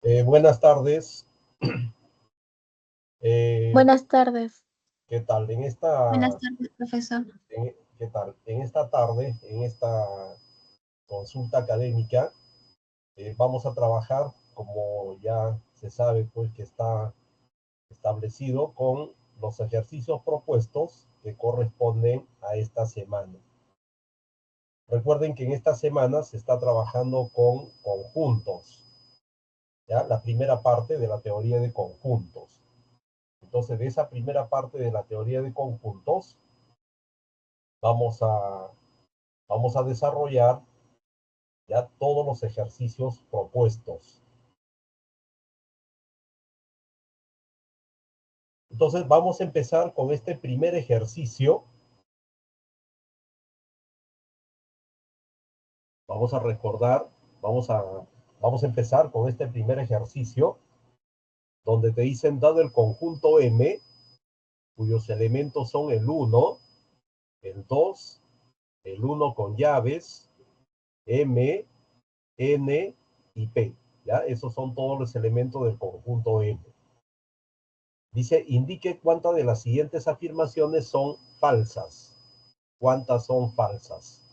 Buenas tardes. Buenas tardes. ¿Qué tal? Buenas tardes, profesor. ¿Qué tal? En esta tarde, en esta consulta académica, vamos a trabajar, como ya se sabe, pues que está establecido con los ejercicios propuestos que corresponden a esta semana. Recuerden que en esta semana se está trabajando con conjuntos, ¿ya? La primera parte de la teoría de conjuntos. Entonces, de esa primera parte de la teoría de conjuntos, vamos a, vamos a desarrollar ya todos los ejercicios propuestos. Entonces, vamos a empezar con este primer ejercicio. Vamos a recordar, vamos a empezar con este primer ejercicio, donde te dicen, dado el conjunto M, cuyos elementos son el 1, el 2, el 1 con llaves, M, N y P. ¿Ya? Esos son todos los elementos del conjunto M. Dice, indique cuántas de las siguientes afirmaciones son falsas. ¿Cuántas son falsas?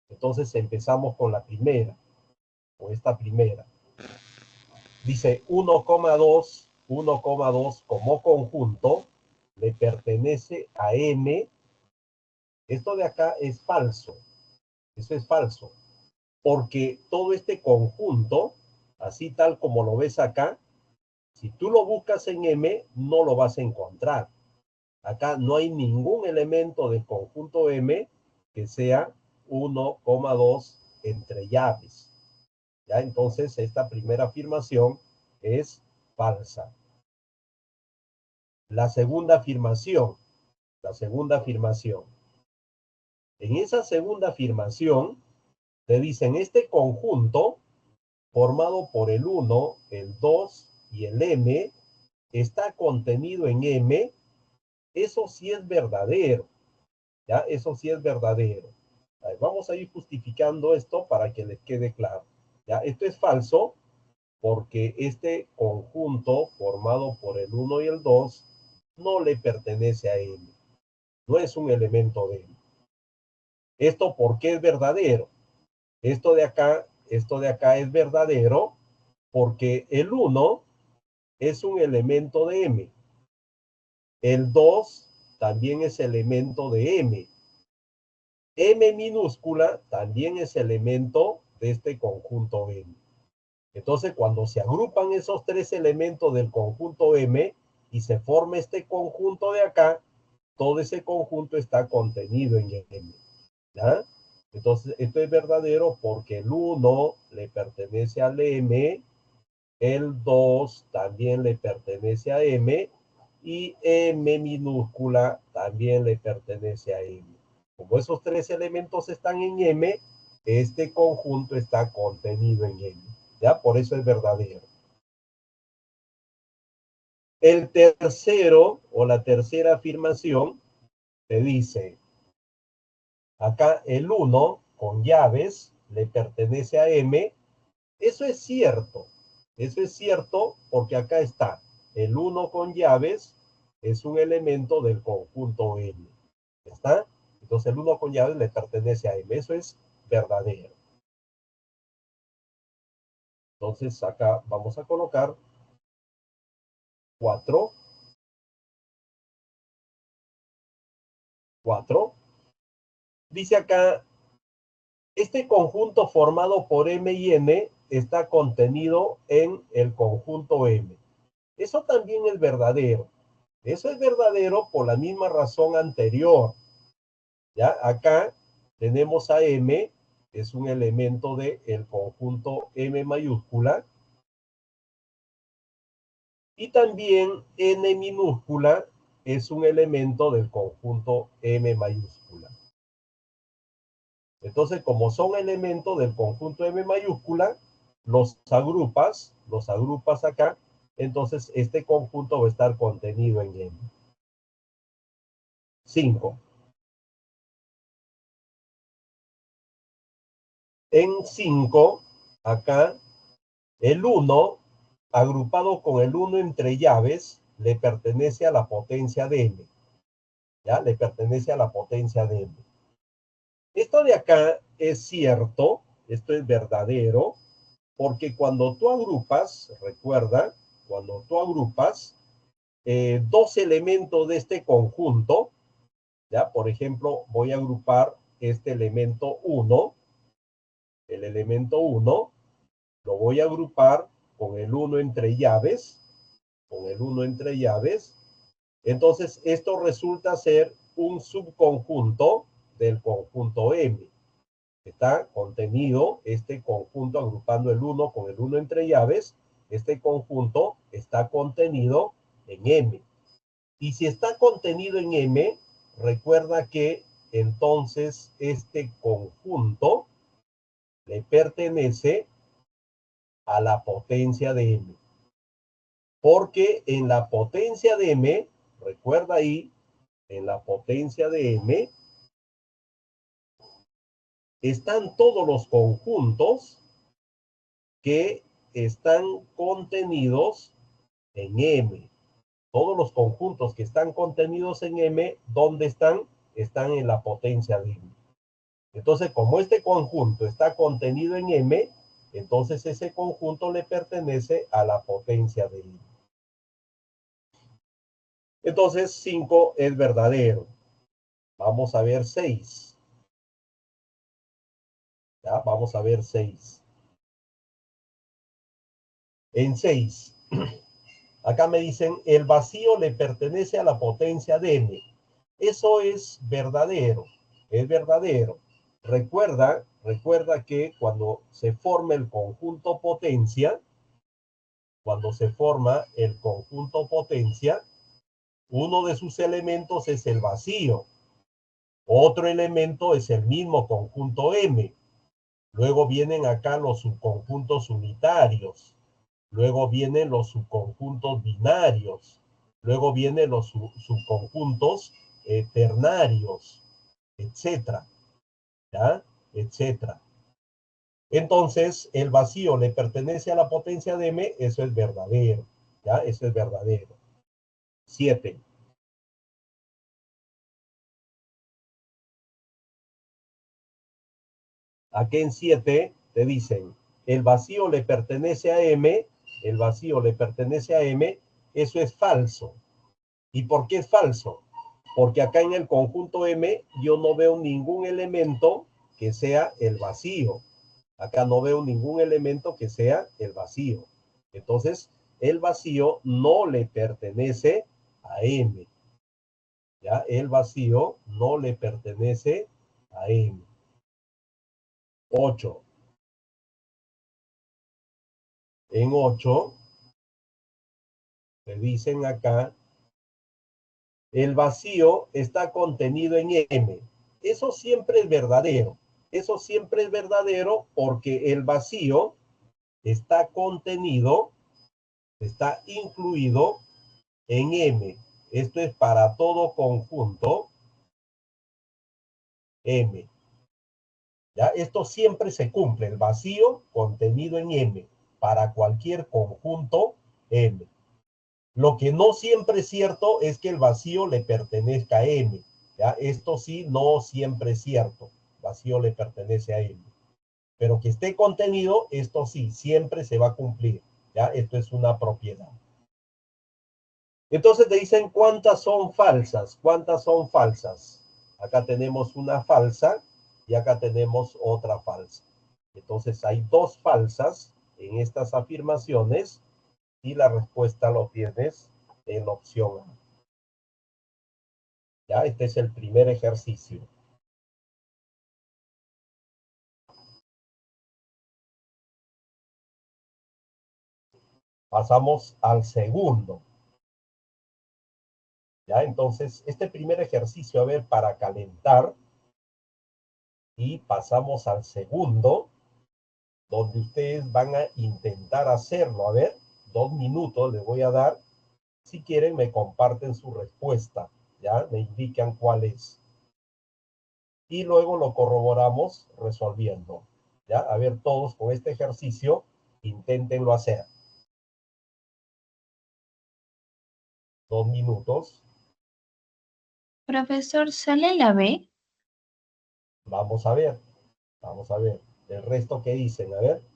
Entonces empezamos con la primera, o esta primera. Dice 1,2 como conjunto le pertenece a M. Esto de acá es falso. Eso es falso. Porque todo este conjunto, así tal como lo ves acá, si tú lo buscas en M, no lo vas a encontrar. Acá no hay ningún elemento del conjunto M que sea 1,2 entre llaves. ¿Ya? Entonces, esta primera afirmación es falsa. La segunda afirmación. En esa segunda afirmación, te dicen este conjunto formado por el 1, el 2 y el M está contenido en M. Eso sí es verdadero. ¿Ya? Eso sí es verdadero. Vamos a ir justificando esto para que les quede claro. ¿Ya? Esto es falso porque este conjunto formado por el 1 y el 2 no le pertenece a M. No es un elemento de M. ¿Esto por qué es verdadero? Esto de acá es verdadero porque el 1 es un elemento de M. El 2 también es elemento de M. M minúscula también es elemento de este conjunto M. Entonces, cuando se agrupan esos tres elementos del conjunto M y se forma este conjunto de acá, todo ese conjunto está contenido en M. ¿Ya? Entonces, esto es verdadero porque el 1 le pertenece al M, el 2 también le pertenece a M y M minúscula también le pertenece a M. Como esos tres elementos están en M, este conjunto está contenido en M. ¿Ya? Por eso es verdadero. El tercero o la tercera afirmación te dice, acá el 1 con llaves le pertenece a M. Eso es cierto. Eso es cierto porque acá está. El 1 con llaves es un elemento del conjunto M. ¿Está? Entonces el 1 con llaves le pertenece a M. Eso es verdadero. Entonces acá vamos a colocar 4. 4. Dice acá, este conjunto formado por M y N está contenido en el conjunto M. Eso también es verdadero. Eso es verdadero por la misma razón anterior. ¿Ya? Acá tenemos a M, es un elemento del conjunto M mayúscula, y también N minúscula es un elemento del conjunto M mayúscula. Entonces, como son elementos del conjunto M mayúscula, los agrupas acá, entonces este conjunto va a estar contenido en M. 5. En 5, acá El 1, agrupado con el 1 entre llaves, le pertenece a la potencia de m. ¿Ya? Le pertenece a la potencia de m. Esto de acá es cierto, esto es verdadero, porque cuando tú agrupas, recuerda, cuando tú agrupas dos elementos de este conjunto, ¿ya? Por ejemplo, voy a agrupar este elemento 1, el elemento 1, lo voy a agrupar con el 1 entre llaves, con el 1 entre llaves. Entonces, esto resulta ser un subconjunto del conjunto M. Está contenido este conjunto agrupando el 1 con el 1 entre llaves. Este conjunto está contenido en M. Y si está contenido en M, recuerda que entonces este conjunto le pertenece a la potencia de M. Porque en la potencia de M, recuerda ahí, en la potencia de M, están todos los conjuntos que están contenidos en M. Todos los conjuntos que están contenidos en M, ¿dónde están? Están en la potencia de M. Entonces, como este conjunto está contenido en M, entonces ese conjunto le pertenece a la potencia de M. Entonces, 5 es verdadero. Vamos a ver 6. ¿Ya? Vamos a ver 6. En 6, acá me dicen, el vacío le pertenece a la potencia de M. Eso es verdadero, es verdadero. Recuerda que cuando se forma el conjunto potencia, uno de sus elementos es el vacío. Otro elemento es el mismo conjunto M. Luego vienen acá los subconjuntos unitarios. Luego vienen los subconjuntos binarios. Luego vienen los subconjuntos ternarios, etcétera, ¿ya? Etcétera. Entonces, el vacío le pertenece a la potencia de M, eso es verdadero, ¿ya? Eso es verdadero. 7. Aquí en 7 te dicen, el vacío le pertenece a M, el vacío le pertenece a M, eso es falso. ¿Y por qué es falso? Porque acá en el conjunto M yo no veo ningún elemento que sea el vacío. Acá no veo ningún elemento que sea el vacío. Entonces, el vacío no le pertenece a M. ¿Ya? El vacío no le pertenece a M. 8. En 8, te dicen acá, el vacío está contenido en M. Eso siempre es verdadero. Eso siempre es verdadero porque el vacío está contenido, está incluido en M. Esto es para todo conjunto M. ¿Ya? Esto siempre se cumple, el vacío contenido en M, para cualquier conjunto M. Lo que no siempre es cierto es que el vacío le pertenezca a M. ¿Ya? Esto sí, no siempre es cierto. Vacío le pertenece a M. Pero que esté contenido, esto sí, siempre se va a cumplir. ¿Ya? Esto es una propiedad. Entonces te dicen cuántas son falsas. ¿Cuántas son falsas? Acá tenemos una falsa y acá tenemos otra falsa. Entonces hay dos falsas en estas afirmaciones y la respuesta lo tienes en la opción A. Ya, este es el primer ejercicio. Pasamos al segundo. Ya, entonces, este primer ejercicio, a ver, para calentar, y pasamos al segundo, donde ustedes van a intentar hacerlo. A ver, 2 minutos les voy a dar. Si quieren, me comparten su respuesta, ya, me indican cuál es. Y luego lo corroboramos resolviendo. Ya, a ver, todos con este ejercicio, Inténtenlo hacer. 2 minutos. Profesor, ¿sale la B? Vamos a ver. Vamos a ver. El resto que dicen, a ver.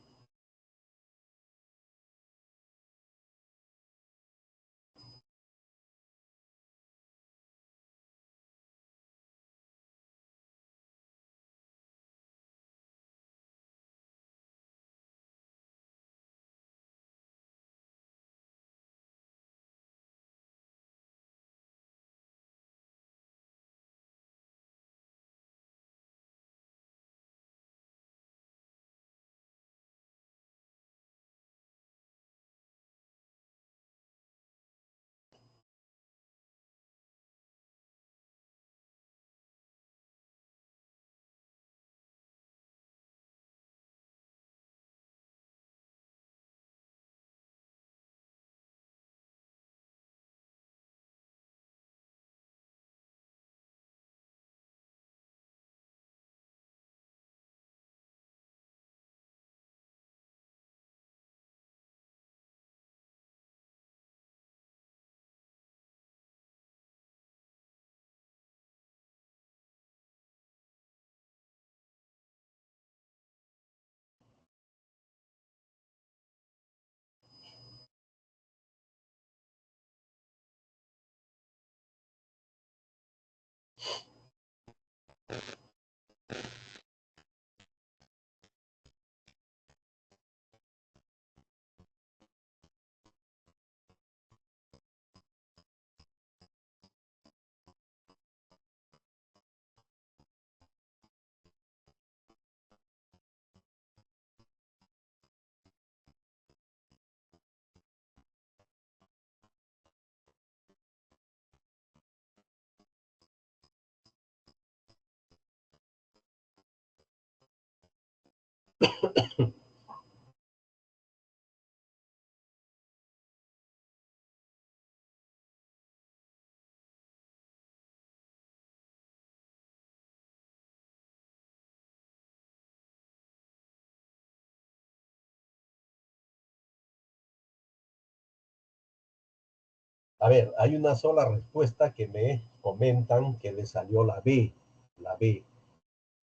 A ver, hay una sola respuesta que me comentan que le salió la B. La B.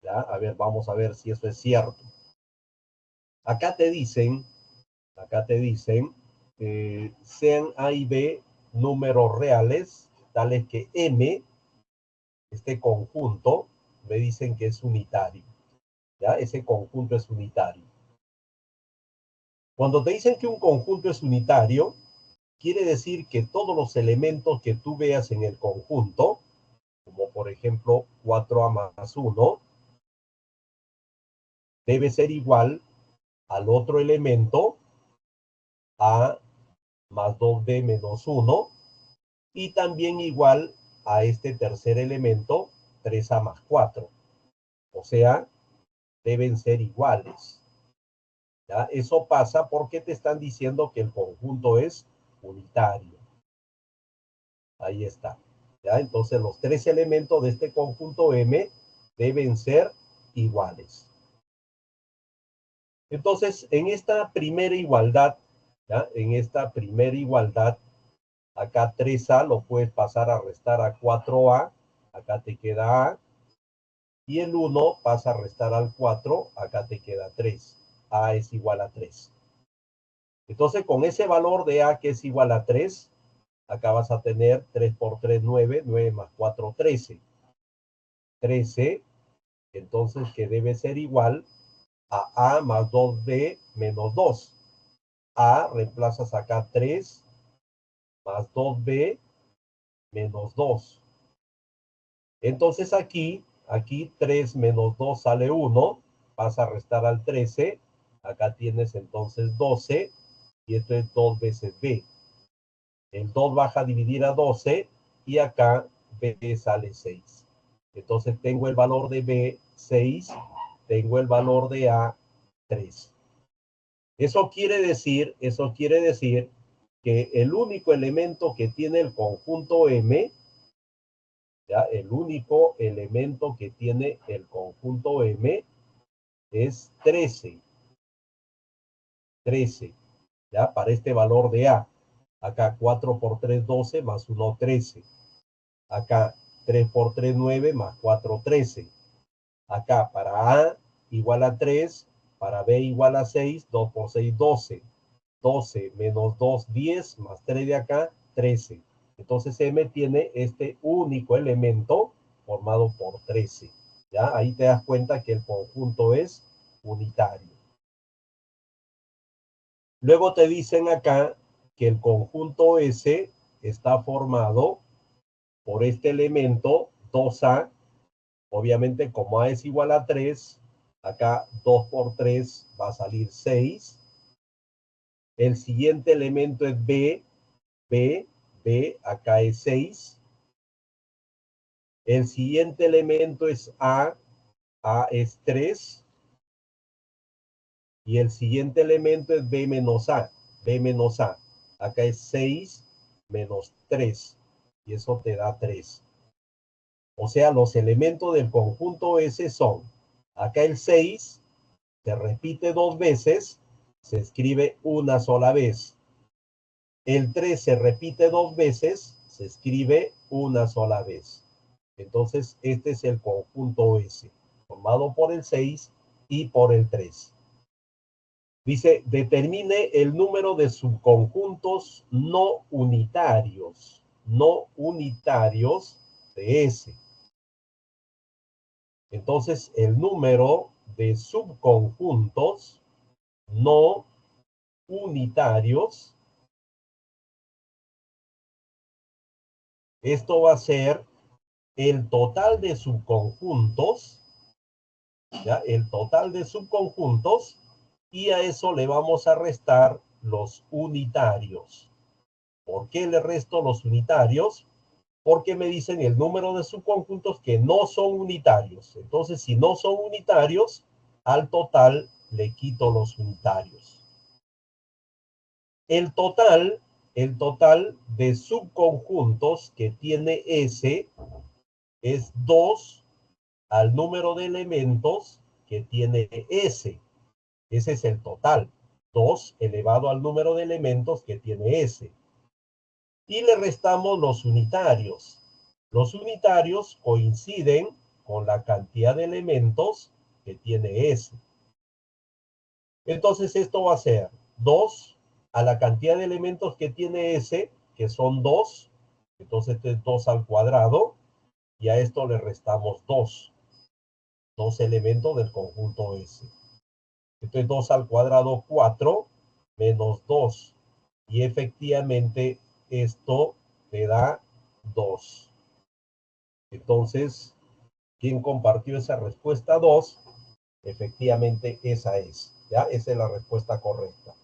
¿Ya? A ver, vamos a ver si eso es cierto. Acá te dicen, sean A y B números reales, tales que M, este conjunto, me dicen que es unitario. ¿Ya? Ese conjunto es unitario. Cuando te dicen que un conjunto es unitario, quiere decir que todos los elementos que tú veas en el conjunto, como por ejemplo 4A más 1, debe ser igual al otro elemento, A más 2B menos 1, y también igual a este tercer elemento, 3A más 4. O sea, deben ser iguales. ¿Ya? Eso pasa porque te están diciendo que el conjunto es unitario. Ahí está. ¿Ya? Entonces los tres elementos de este conjunto M deben ser iguales. Entonces, en esta primera igualdad, ¿ya? En esta primera igualdad, acá 3A lo puedes pasar a restar a 4A, acá te queda A, y el 1 pasa a restar al 4, acá te queda 3. A es igual a 3. Entonces, con ese valor de A que es igual a 3, acá vas a tener 3 por 3, 9, 9 más 4, 13. 13, entonces que debe ser igual a más 2B menos 2. A reemplazas acá 3 más 2B menos 2. Entonces aquí 3 menos 2 sale 1, pasa a restar al 13, acá tienes entonces 12, y esto es 2 veces B. El 2 baja a dividir a 12, y acá B sale 6. Entonces tengo el valor de B 6, tengo el valor de A 3. Eso quiere decir que el único elemento que tiene el conjunto M, ¿ya? El único elemento que tiene el conjunto M es 13. 13. ¿Ya? Para este valor de A. Acá 4 por 3, 12, más 1, 13. Acá 3 por 3, 9, más 4, 13. Acá para A igual a 3, para B igual a 6, 2 por 6, 12. 12 menos 2, 10, más 3 de acá, 13. Entonces M tiene este único elemento formado por 13. ¿Ya? Ahí te das cuenta que el conjunto es unitario. Luego te dicen acá que el conjunto S está formado por este elemento 2A. Obviamente, como A es igual a 3, acá 2 por 3 va a salir 6. El siguiente elemento es B, B, acá es 6. El siguiente elemento es A es 3. Y el siguiente elemento es B menos A, B menos A. Acá es 6 menos 3. Y eso te da 3. O sea, los elementos del conjunto S son, acá el 6 se repite 2 veces, se escribe una sola vez. El 3 se repite 2 veces, se escribe una sola vez. Entonces, este es el conjunto S, formado por el 6 y por el 3. Dice, determine el número de subconjuntos no unitarios de S. Entonces, el número de subconjuntos no unitarios, esto va a ser el total de subconjuntos, ¿ya? El total de subconjuntos, y a eso le vamos a restar los unitarios. ¿Por qué le resto los unitarios? Porque me dicen el número de subconjuntos que no son unitarios. Entonces, si no son unitarios, al total le quito los unitarios. El total de subconjuntos que tiene S es 2 al número de elementos que tiene S. Ese es el total. 2 elevado al número de elementos que tiene S. Y le restamos los unitarios. Los unitarios coinciden con la cantidad de elementos que tiene S. Entonces esto va a ser 2 a la cantidad de elementos que tiene S, que son 2. Entonces esto es 2 al cuadrado. Y a esto le restamos 2. 2 elementos del conjunto S. Entonces 2 al cuadrado, 4, menos 2. Y efectivamente esto te da 2. Entonces, ¿quién compartió esa respuesta? 2. Efectivamente, esa es. ¿Ya? Esa es la respuesta correcta.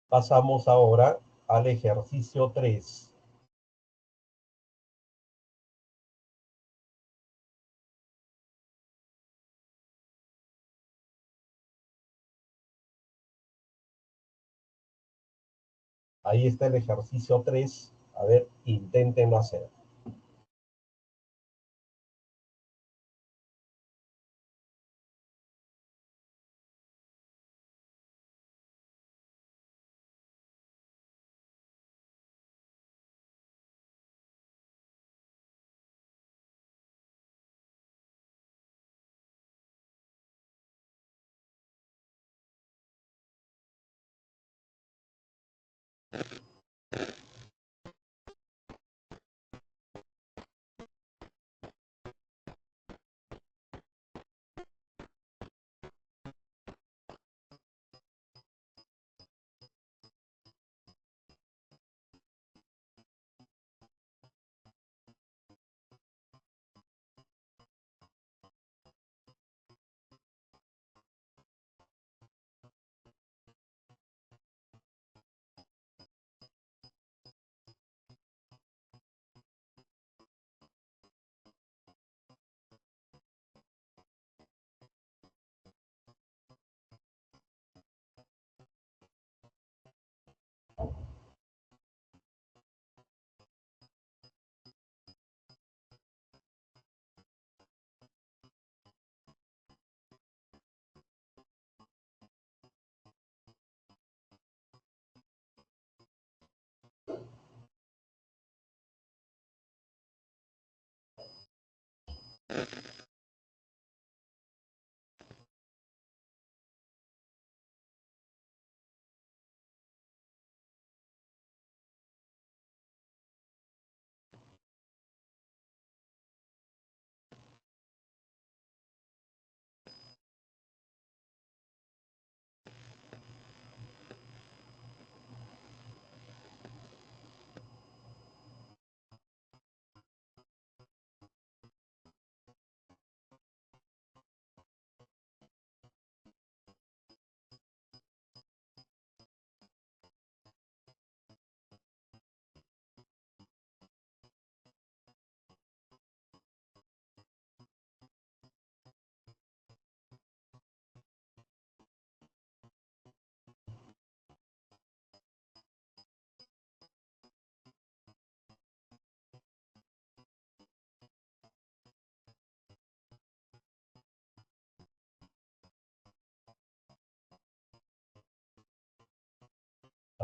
Pasamos ahora al ejercicio 3. Ahí está el ejercicio 3. A ver, inténtenlo hacer.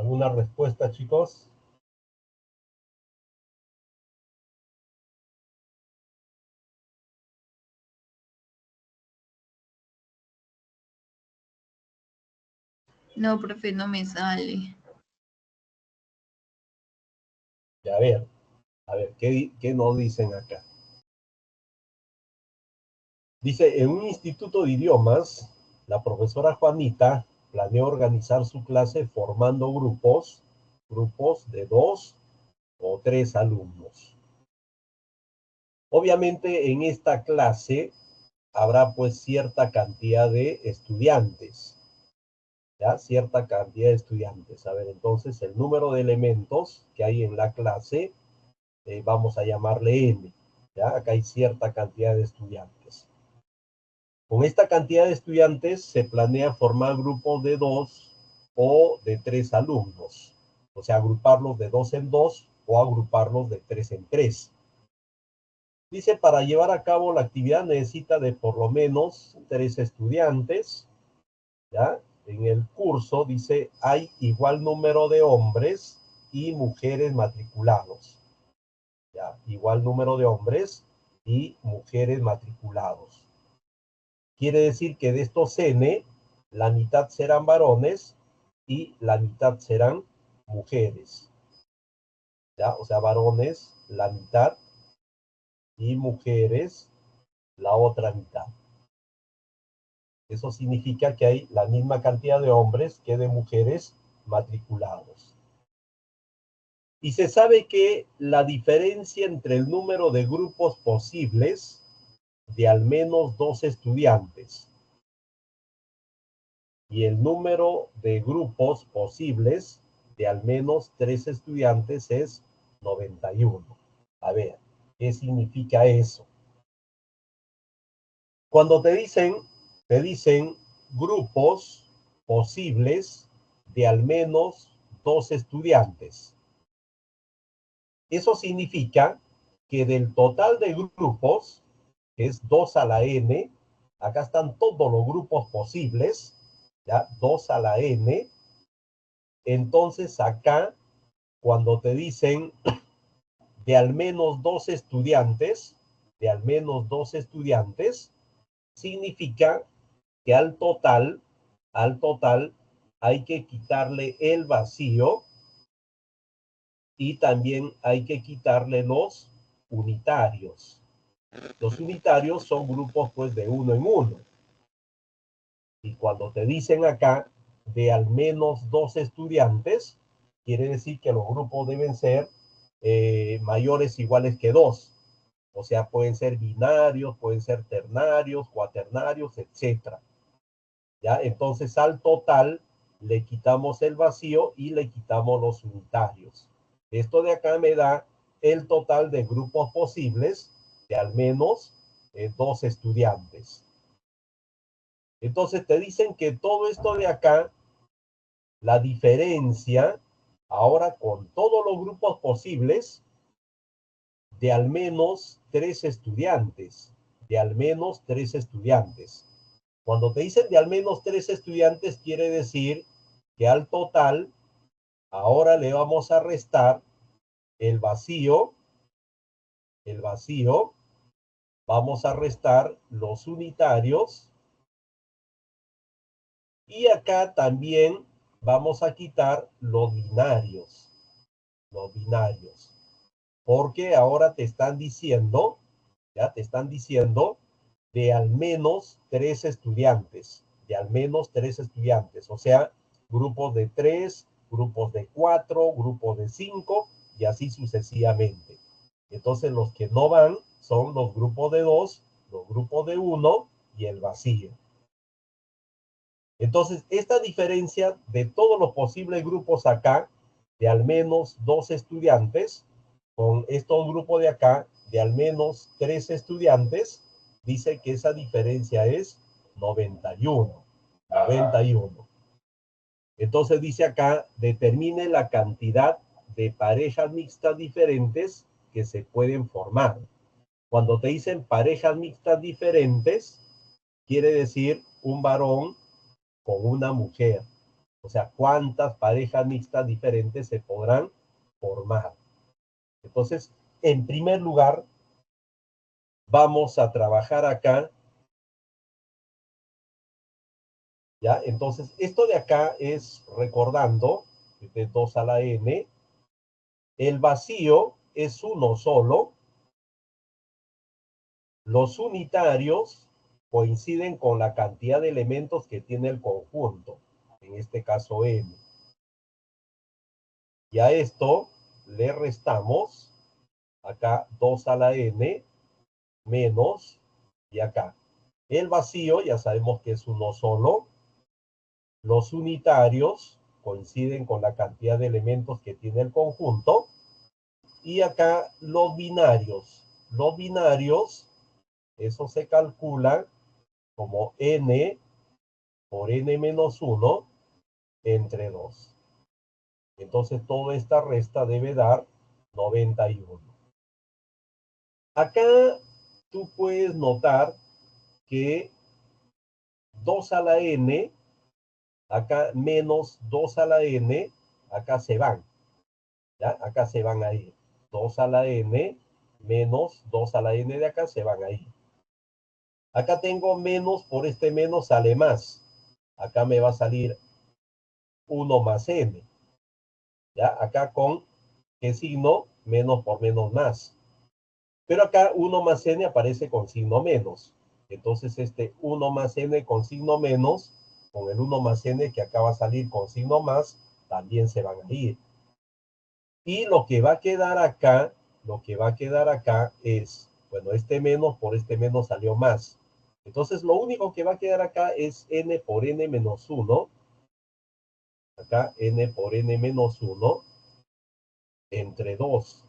¿Alguna respuesta, chicos? No, profe, no me sale. A ver, ¿qué nos dicen acá? Dice, en un instituto de idiomas, la profesora Juanita planeó organizar su clase formando grupos de 2 o 3 alumnos. Obviamente en esta clase habrá pues cierta cantidad de estudiantes, ¿ya? Cierta cantidad de estudiantes. A ver, entonces el número de elementos que hay en la clase, vamos a llamarle n, ¿ya? Acá hay cierta cantidad de estudiantes. Con esta cantidad de estudiantes se planea formar grupos de 2 o de 3 alumnos. O sea, agruparlos de 2 en 2 o agruparlos de 3 en 3. Dice, para llevar a cabo la actividad necesita de por lo menos 3 estudiantes, ¿ya? En el curso dice, hay igual número de hombres y mujeres matriculados, ¿ya? Igual número de hombres y mujeres matriculados. Quiere decir que de estos n, la mitad serán varones y la mitad serán mujeres, ¿ya? O sea, varones la mitad y mujeres la otra mitad. Eso significa que hay la misma cantidad de hombres que de mujeres matriculados. Y se sabe que la diferencia entre el número de grupos posibles de al menos 2 estudiantes y el número de grupos posibles de al menos 3 estudiantes es 91. A ver, ¿qué significa eso? Cuando te dicen grupos posibles de al menos 2 estudiantes. Eso significa que del total de grupos, que es 2 a la n, acá están todos los grupos posibles, ¿ya? 2 a la n. Entonces acá, cuando te dicen de al menos 2 estudiantes, significa que al total hay que quitarle el vacío y también hay que quitarle los unitarios. Los unitarios son grupos pues de 1 en 1. Y cuando te dicen acá de al menos 2 estudiantes, quiere decir que los grupos deben ser mayores o iguales que 2. O sea, pueden ser binarios, pueden ser ternarios, cuaternarios, etc. ¿Ya? Entonces al total le quitamos el vacío y le quitamos los unitarios. Esto de acá me da el total de grupos posibles de al menos 2 estudiantes. Entonces te dicen que todo esto de acá, la diferencia, ahora con todos los grupos posibles, de al menos 3 estudiantes, de al menos 3 estudiantes. Cuando te dicen de al menos 3 estudiantes, quiere decir que al total, ahora le vamos a restar el vacío, vamos a restar los unitarios, y acá también vamos a quitar los binarios, porque ahora te están diciendo, ya te están diciendo de al menos 3 estudiantes, o sea, grupos de 3, grupos de 4, grupos de 5 y así sucesivamente. Entonces los que no van son los grupos de 2, los grupos de 1 y el vacío. Entonces, esta diferencia de todos los posibles grupos acá, de al menos 2 estudiantes, con estos grupos de acá, de al menos 3 estudiantes, dice que esa diferencia es 91. 91. Entonces dice acá, determine la cantidad de parejas mixtas diferentes que se pueden formar. Cuando te dicen parejas mixtas diferentes, quiere decir un varón con una mujer. O sea, cuántas parejas mixtas diferentes se podrán formar. Entonces, en primer lugar, vamos a trabajar acá. ¿Ya? Entonces, esto de acá es recordando, de 2 a la n, el vacío es uno solo, los unitarios coinciden con la cantidad de elementos que tiene el conjunto, en este caso n. Y a esto le restamos acá 2 a la n menos, y acá. El vacío ya sabemos que es uno solo, los unitarios coinciden con la cantidad de elementos que tiene el conjunto. Y acá los binarios. Los binarios, eso se calcula como n por n menos 1 entre 2. Entonces, toda esta resta debe dar 91. Acá tú puedes notar que 2 a la n, acá menos 2 a la n, acá se van. ¿Ya? Acá se van a ir. 2 a la n menos 2 a la n de acá se van a ir. Acá tengo menos, por este menos sale más. Acá me va a salir 1 más n. ¿Ya? Acá con qué signo, menos por menos más. Pero acá 1 más n aparece con signo menos. Entonces este 1 más n con signo menos, con el 1 más n que acá va a salir con signo más, también se van a ir. Y lo que va a quedar acá, es, bueno, este menos por este menos salió más. Entonces, lo único que va a quedar acá es n por n menos 1. Acá n por n menos 1 entre 2.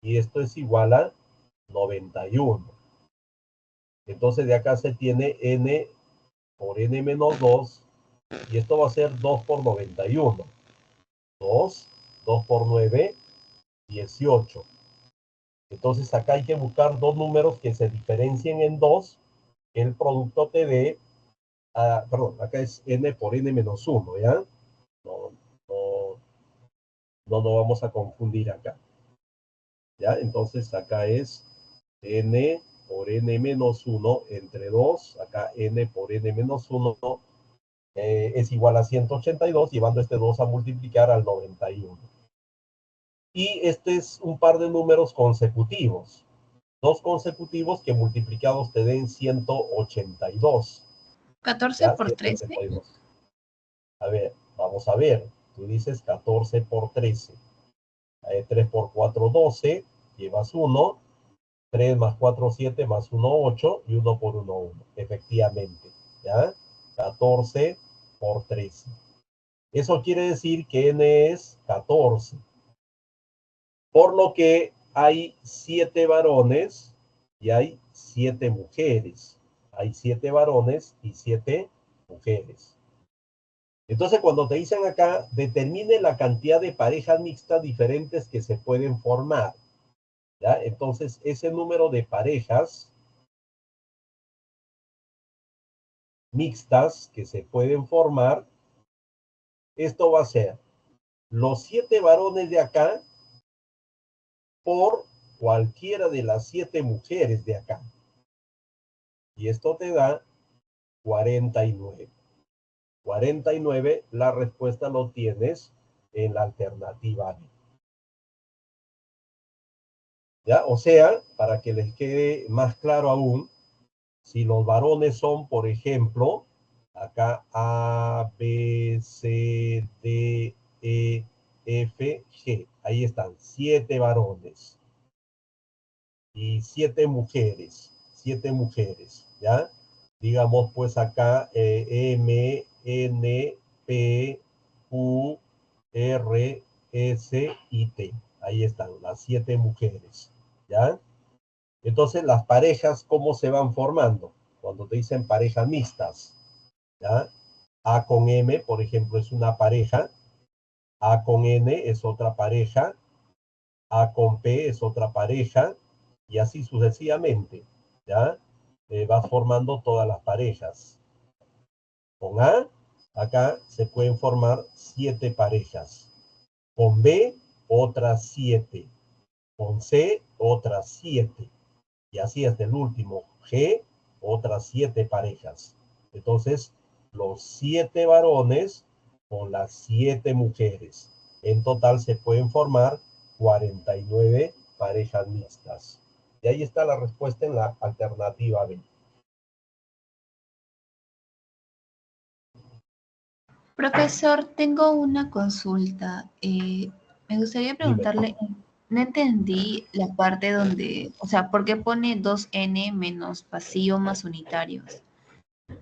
Y esto es igual a 91. Entonces, de acá se tiene n por n menos 2. Y esto va a ser 2 por 91. 2 por 9, 18. Entonces, acá hay que buscar dos números que se diferencien en 2. El producto te dé, perdón, acá es n por n menos 1, ¿ya? No, no vamos a confundir acá. ¿Ya? Entonces acá es n por n menos 1 entre 2. Acá n por n menos 1 es igual a 182, llevando este 2 a multiplicar al 91. Y este es un par de números consecutivos. Dos consecutivos que multiplicados te den 182. 14 ¿Ya? por 13. 182. A ver, vamos a ver. Tú dices 14 por 13. 3 por 4, 12. Llevas 1. 3 más 4, 7, más 1, 8. Y 1 por 1, 1. Efectivamente. ¿Ya? 14 por 13. Eso quiere decir que n es 14. Por lo que hay 7 varones y hay 7 mujeres. Hay 7 varones y 7 mujeres. Entonces, cuando te dicen acá, determine la cantidad de parejas mixtas diferentes que se pueden formar. ¿Ya? Entonces, ese número de parejas mixtas que se pueden formar, esto va a ser los 7 varones de acá por cualquiera de las 7 mujeres de acá. Y esto te da 49. 49, la respuesta lo tienes en la alternativa B. ¿Ya? O sea, para que les quede más claro aún, si los varones son, por ejemplo, acá A, B, C, D, E, F, G. Ahí están, 7 varones y 7 mujeres. 7 mujeres, ¿ya? Digamos, pues acá M, N, P, Q, R, S y T. Ahí están, las 7 mujeres, ¿ya? Entonces, las parejas, ¿cómo se van formando? Cuando te dicen parejas mixtas, ¿ya? A con M, por ejemplo, es una pareja. A con N es otra pareja. A con P es otra pareja. Y así sucesivamente, ¿ya? Vas formando todas las parejas. Con A acá se pueden formar 7 parejas. Con B, otras 7. Con C, otras 7. Y así hasta el último. G, otras 7 parejas. Entonces, los 7 varones con las 7 mujeres. En total se pueden formar 49 parejas mixtas. Y ahí está la respuesta en la alternativa B. Profesor, tengo una consulta. Me gustaría Dime. preguntarle, no entendí la parte donde, o sea, ¿por qué pone 2n menos vacío más unitarios?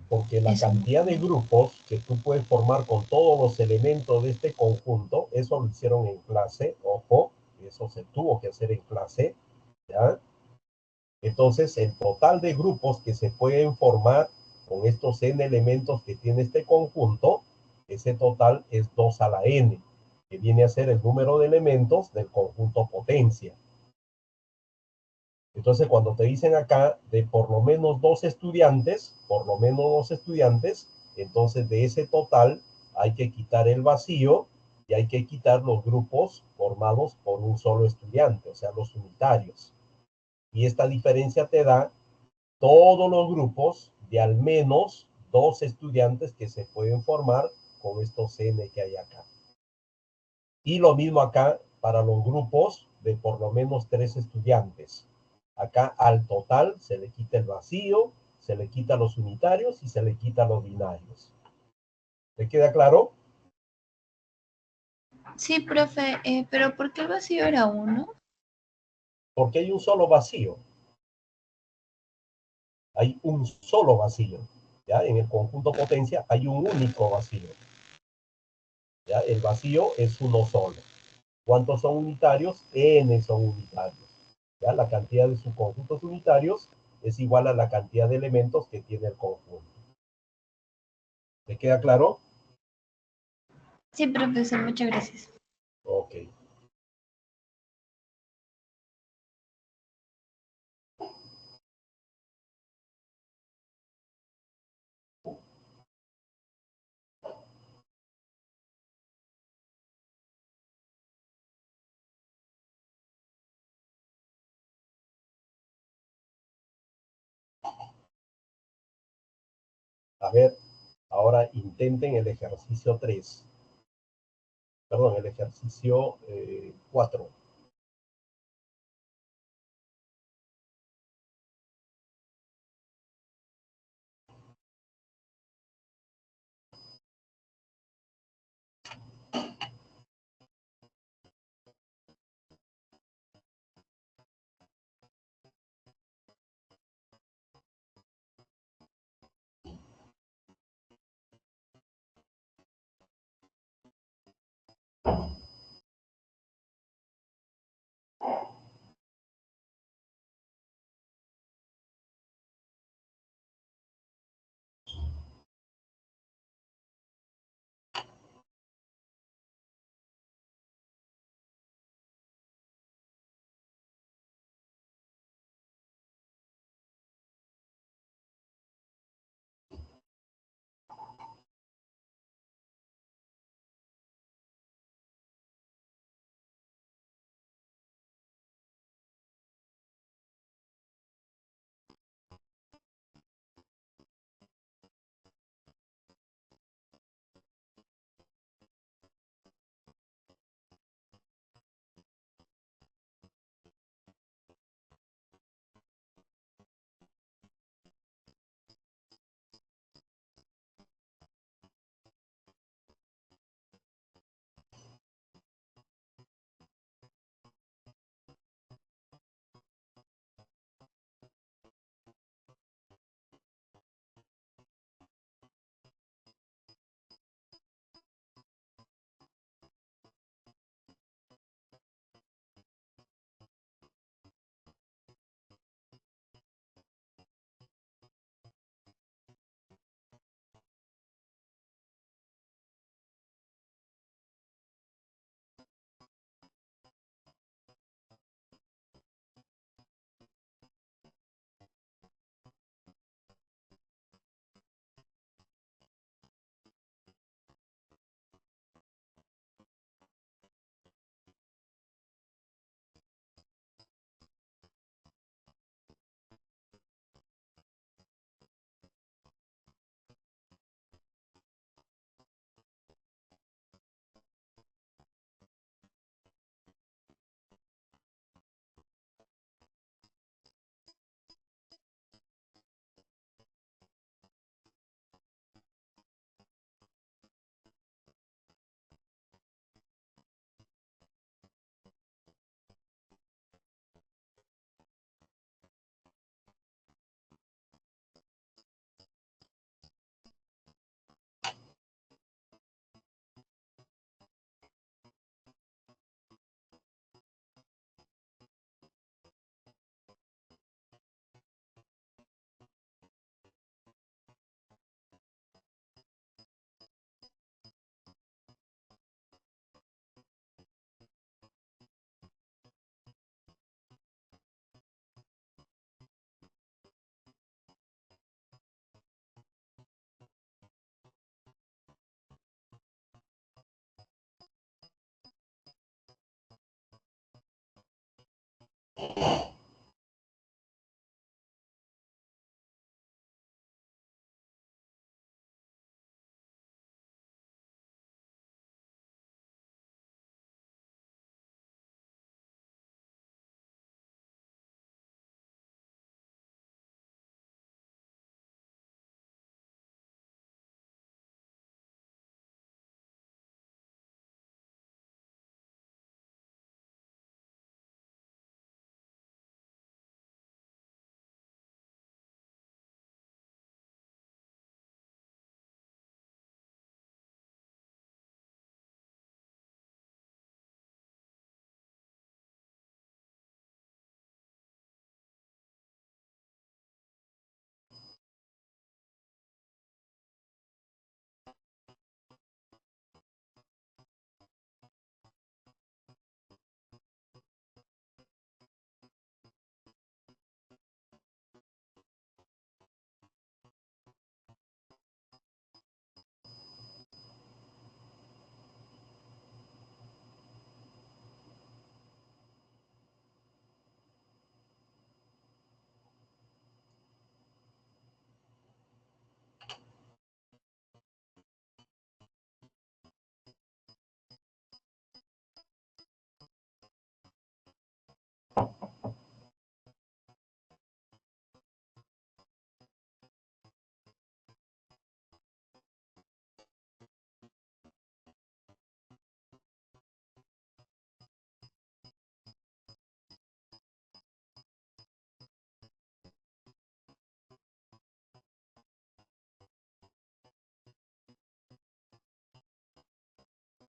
Porque la Eso. cantidad de grupos que tú puedes formar con todos los elementos de este conjunto, eso lo hicieron en clase, ojo, eso se tuvo que hacer en clase, ¿ya? Entonces, el total de grupos que se pueden formar con estos n elementos que tiene este conjunto, ese total es 2 a la n, que viene a ser el número de elementos del conjunto potencia. Entonces, cuando te dicen acá de por lo menos 2 estudiantes, entonces de ese total hay que quitar el vacío y hay que quitar los grupos formados por un solo estudiante, o sea, los unitarios. Y esta diferencia te da todos los grupos de al menos 2 estudiantes que se pueden formar con estos n que hay acá. Y lo mismo acá para los grupos de por lo menos 3 estudiantes. Acá al total se le quita el vacío, se le quita los unitarios y se le quita los binarios. ¿Te queda claro? Sí, profe, pero ¿por qué el vacío era uno? Porque hay un solo vacío. Hay un solo vacío. ¿Ya? En el conjunto potencia hay un único vacío. ¿Ya? El vacío es uno solo. ¿Cuántos son unitarios? N son unitarios. ¿Ya? La cantidad de subconjuntos unitarios es igual a la cantidad de elementos que tiene el conjunto. ¿Te queda claro? Sí, profesor, muchas gracias. Ok. A ver, ahora intenten el ejercicio 3. Perdón, el ejercicio 4.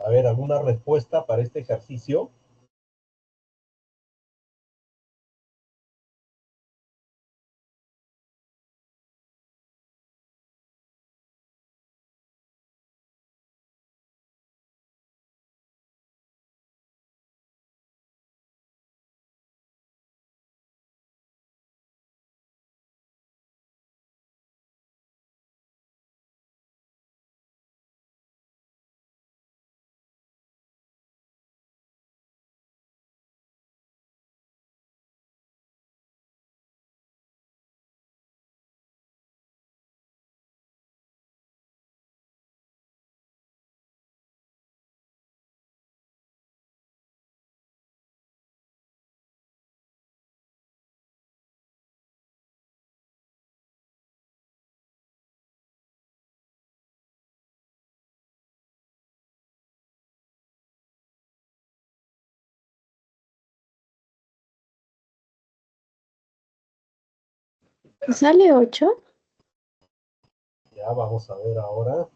A ver, ¿alguna respuesta para este ejercicio? ¿Sale 8? Ya, vamos a ver ahora.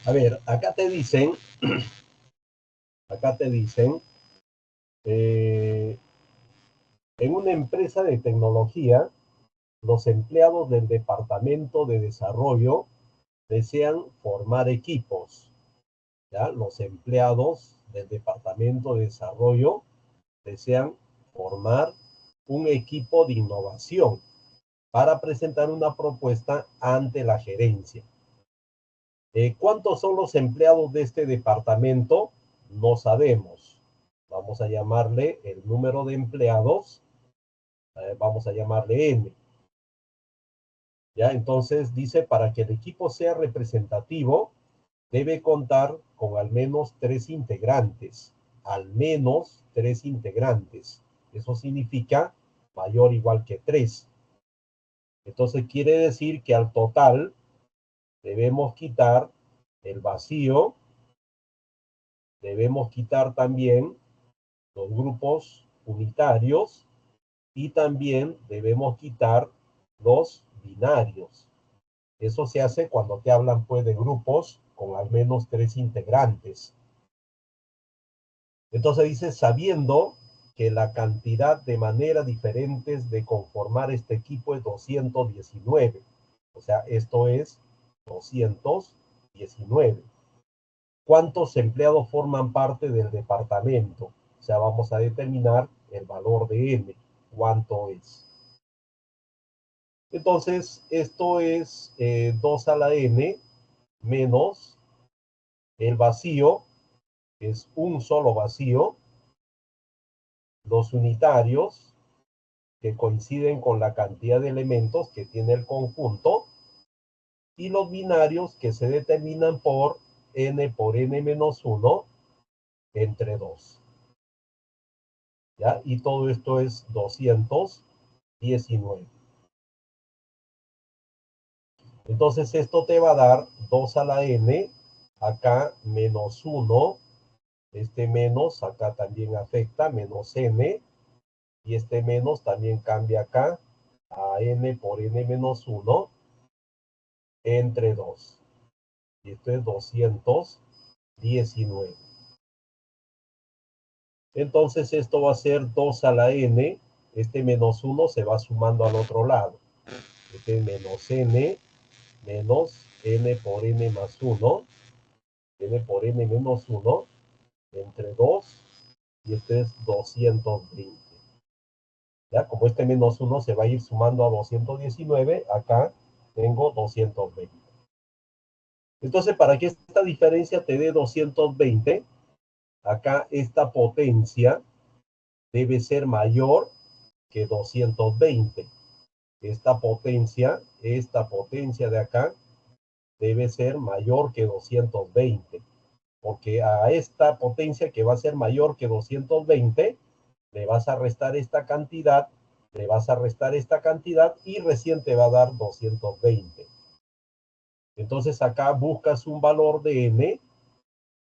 A ver, acá te dicen, eh, en una empresa de tecnología, los empleados del departamento de desarrollo desean formar equipos, ¿ya? Los empleados del departamento de desarrollo desean formar un equipo de innovación para presentar una propuesta ante la gerencia. ¿Cuántos son los empleados de este departamento? No sabemos. Vamos a llamarle el número de empleados, vamos a llamarle N. ¿Ya? Entonces dice, para que el equipo sea representativo, debe contar con al menos 3 integrantes. Al menos 3 integrantes. Eso significa mayor o igual que 3. Entonces quiere decir que al total debemos quitar el vacío, debemos quitar también los grupos unitarios y también debemos quitar los binarios. Eso se hace cuando te hablan pues de grupos con al menos 3 integrantes. Entonces dice, sabiendo que la cantidad de maneras diferentes de conformar este equipo es 219. O sea, esto es 219. ¿Cuántos empleados forman parte del departamento? O sea, vamos a determinar el valor de n. ¿Cuánto es? Entonces, esto es 2 a la n menos el vacío, que es un solo vacío, los unitarios, que coinciden con la cantidad de elementos que tiene el conjunto, y los binarios que se determinan por n por n menos 1 entre 2. ¿Ya? Y todo esto es 219. Entonces esto te va a dar 2 a la n acá menos 1, este menos acá también afecta, menos n, y este menos también cambia acá a n por n menos 1 entre 2. Y esto es 219. Entonces esto va a ser 2 a la n, este menos 1 se va sumando al otro lado. Este es menos n por n más 1, n por n menos 1, entre 2, y este es 220. ¿Ya? Como este menos 1 se va a ir sumando a 219, acá tengo 220. Entonces, para que esta diferencia te dé 220, acá esta potencia debe ser mayor que 220. Esta potencia de acá, debe ser mayor que 220. Porque a esta potencia que va a ser mayor que 220, le vas a restar esta cantidad, le vas a restar esta cantidad y recién te va a dar 220. Entonces acá buscas un valor de n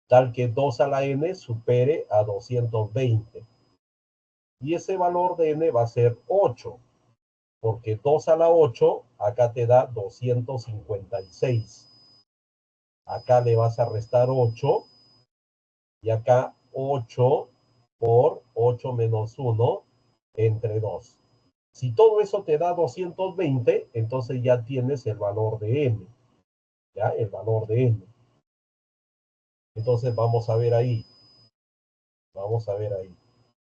tal que 2 a la n supere a 220. Y ese valor de n va a ser 8, porque 2 a la 8 acá te da 256. Acá le vas a restar 8 y acá 8 por 8 menos 1 entre 2. Si todo eso te da 220, entonces ya tienes el valor de n. ¿Ya? El valor de n. Entonces vamos a ver ahí. Vamos a ver ahí.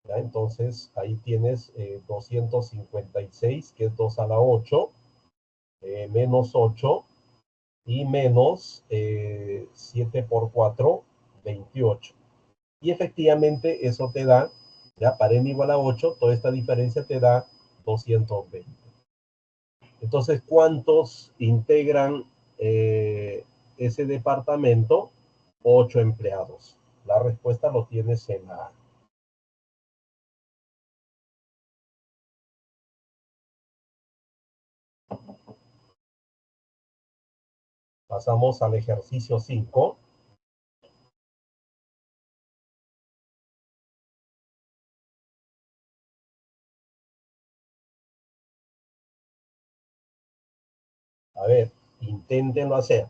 ¿Ya? Entonces ahí tienes 256, que es 2 a la 8, menos 8 y menos 7 por 4, 28. Y efectivamente eso te da, ya para n igual a 8, toda esta diferencia te da 220. Entonces, ¿cuántos integran ese departamento? 8 empleados. La respuesta lo tienes en la A. Pasamos al ejercicio 5. A ver, inténtenlo hacer.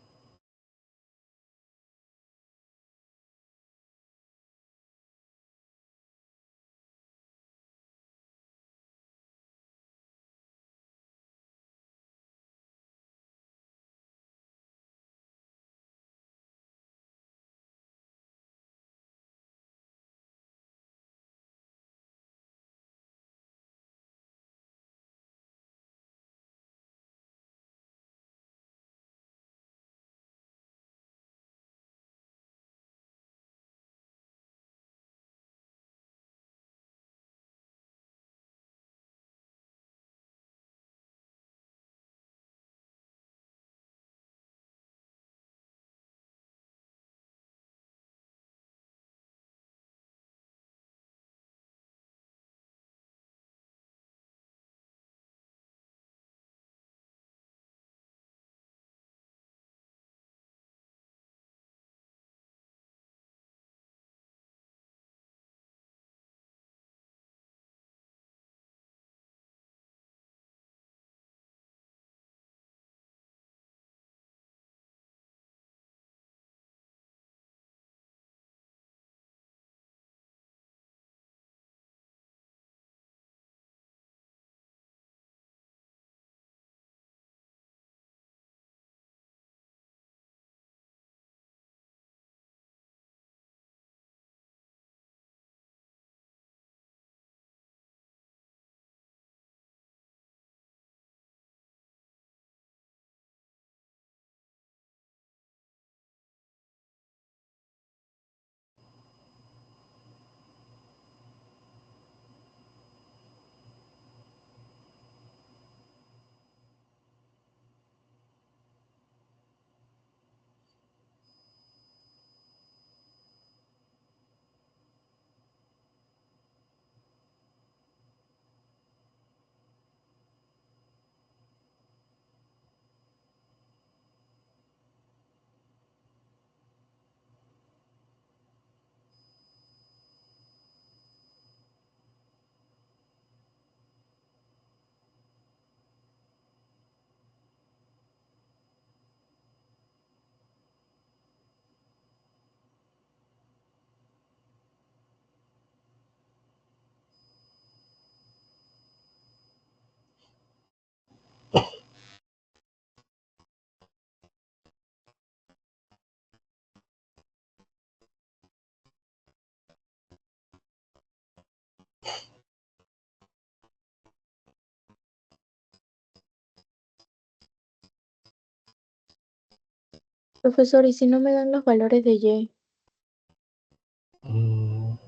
Profesor, ¿y si no me dan los valores de Y?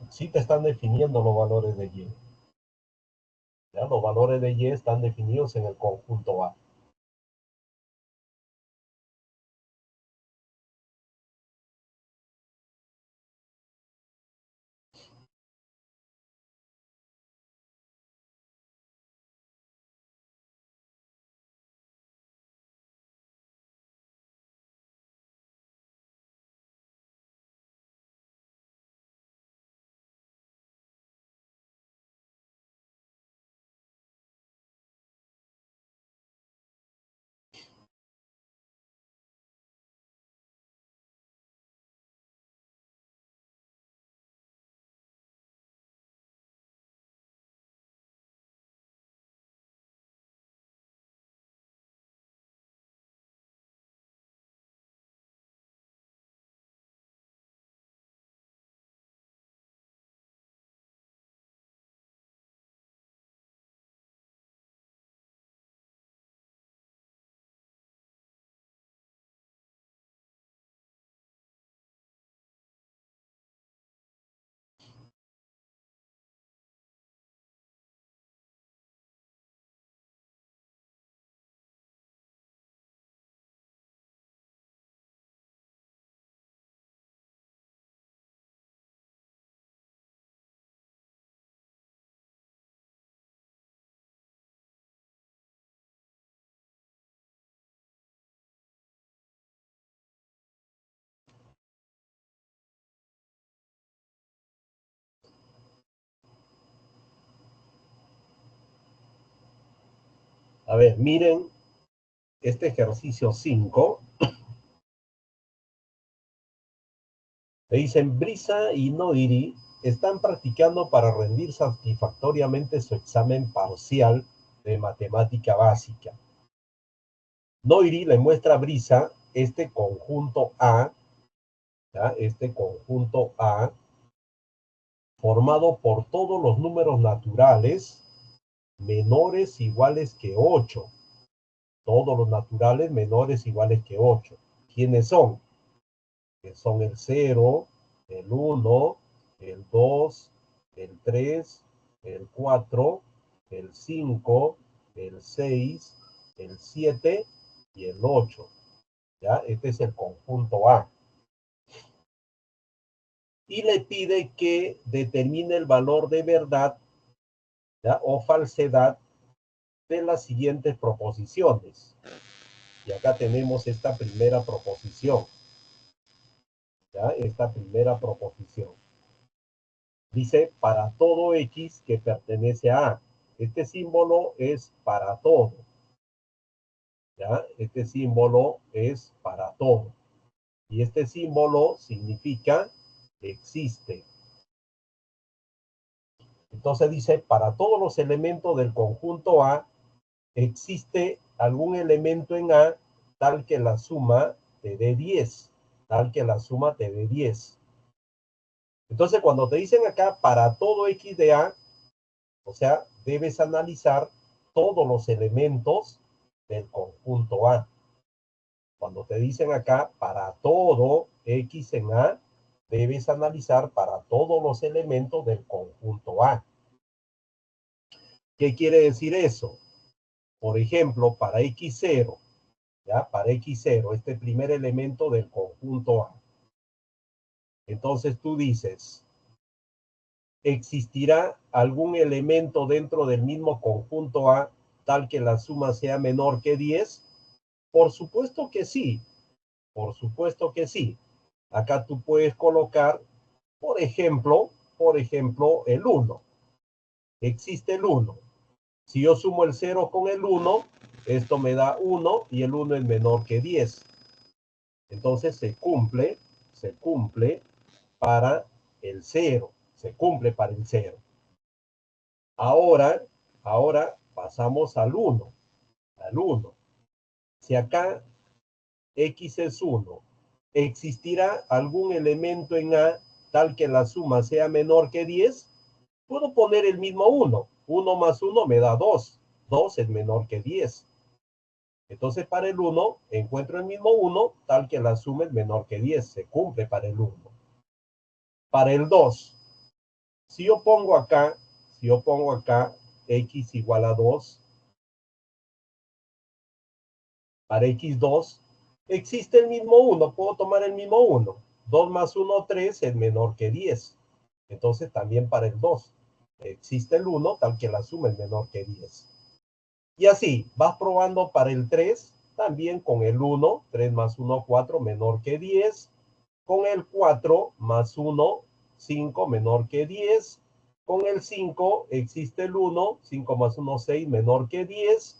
Sí te están definiendo los valores de Y. ¿Ya? Los valores de Y están definidos en el conjunto A. A ver, miren este ejercicio 5. Le dicen, Brisa y Noiri están practicando para rendir satisfactoriamente su examen parcial de matemática básica. Noiri le muestra a Brisa este conjunto A, ¿ya? Este conjunto A, formado por todos los números naturales menores iguales que 8. Todos los naturales menores iguales que 8. ¿Quiénes son? Que son el 0, el 1, el 2, el 3, el 4, el 5, el 6, el 7 y el 8. ¿Ya? Este es el conjunto A. Y le pide que determine el valor de verdad, ¿ya? O falsedad de las siguientes proposiciones. Y acá tenemos esta primera proposición. ¿Ya? Esta primera proposición. Dice, para todo X que pertenece a A. Este símbolo es para todo. ¿Ya? Este símbolo es para todo. Y este símbolo significa existe. Entonces dice, para todos los elementos del conjunto A, existe algún elemento en A tal que la suma te dé 10. Tal que la suma te dé 10. Entonces, cuando te dicen acá, para todo X de A, o sea, debes analizar todos los elementos del conjunto A. Cuando te dicen acá, para todo X en A, debes analizar para todos los elementos del conjunto A. ¿Qué quiere decir eso? Por ejemplo, para X0, ¿ya? Para X0, este primer elemento del conjunto A. Entonces tú dices, ¿existirá algún elemento dentro del mismo conjunto A tal que la suma sea menor que 10? Por supuesto que sí. Por supuesto que sí. Acá tú puedes colocar, por ejemplo, el 1. Existe el 1. Si yo sumo el 0 con el 1, esto me da 1 y el 1 es menor que 10. Entonces se cumple para el 0. Se cumple para el 0. Ahora pasamos al 1. Al 1. Si acá X es 1, ¿existirá algún elemento en A tal que la suma sea menor que 10? Puedo poner el mismo 1. 1 más 1 me da 2. 2 es menor que 10. Entonces, para el 1, encuentro el mismo 1, tal que la suma es menor que 10. Se cumple para el 1. Para el 2, si yo pongo acá x igual a 2, para x2, existe el mismo 1. Puedo tomar el mismo 1. 2 más 1, 3 es menor que 10. Entonces, también para el 2, existe el 1, tal que la suma es menor que 10. Y así, vas probando para el 3, también con el 1, 3 más 1, 4, menor que 10. Con el 4 más 1, 5, menor que 10. Con el 5 existe el 1, 5 más 1, 6, menor que 10.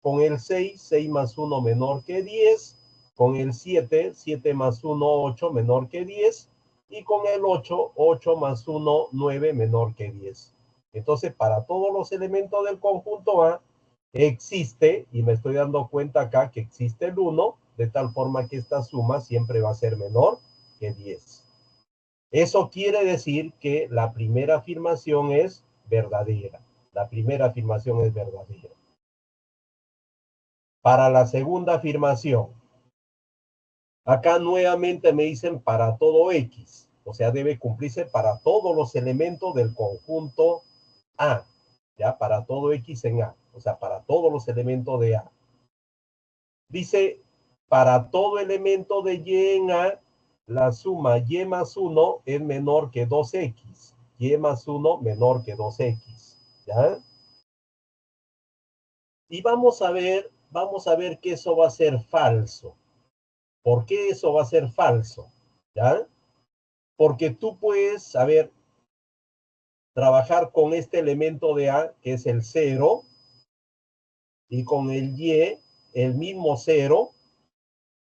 Con el 6, 6 más 1, menor que 10. Con el 7, 7 más 1, 8, menor que 10. Y con el 8, 8 más 1, 9, menor que 10. Entonces, para todos los elementos del conjunto A, existe, y me estoy dando cuenta acá que existe el 1, de tal forma que esta suma siempre va a ser menor que 10. Eso quiere decir que la primera afirmación es verdadera. La primera afirmación es verdadera. Para la segunda afirmación, acá nuevamente me dicen para todo X. O sea, debe cumplirse para todos los elementos del conjunto A. ¿Ya? Para todo X en A. O sea, para todos los elementos de A. Dice, para todo elemento de Y en A, la suma Y más 1 es menor que 2X. Y más 1 menor que 2X. ¿Ya? Y vamos a ver que eso va a ser falso. ¿Por qué eso va a ser falso? ¿Ya? Porque tú puedes, trabajar con este elemento de A, que es el 0, y con el Y, el mismo 0,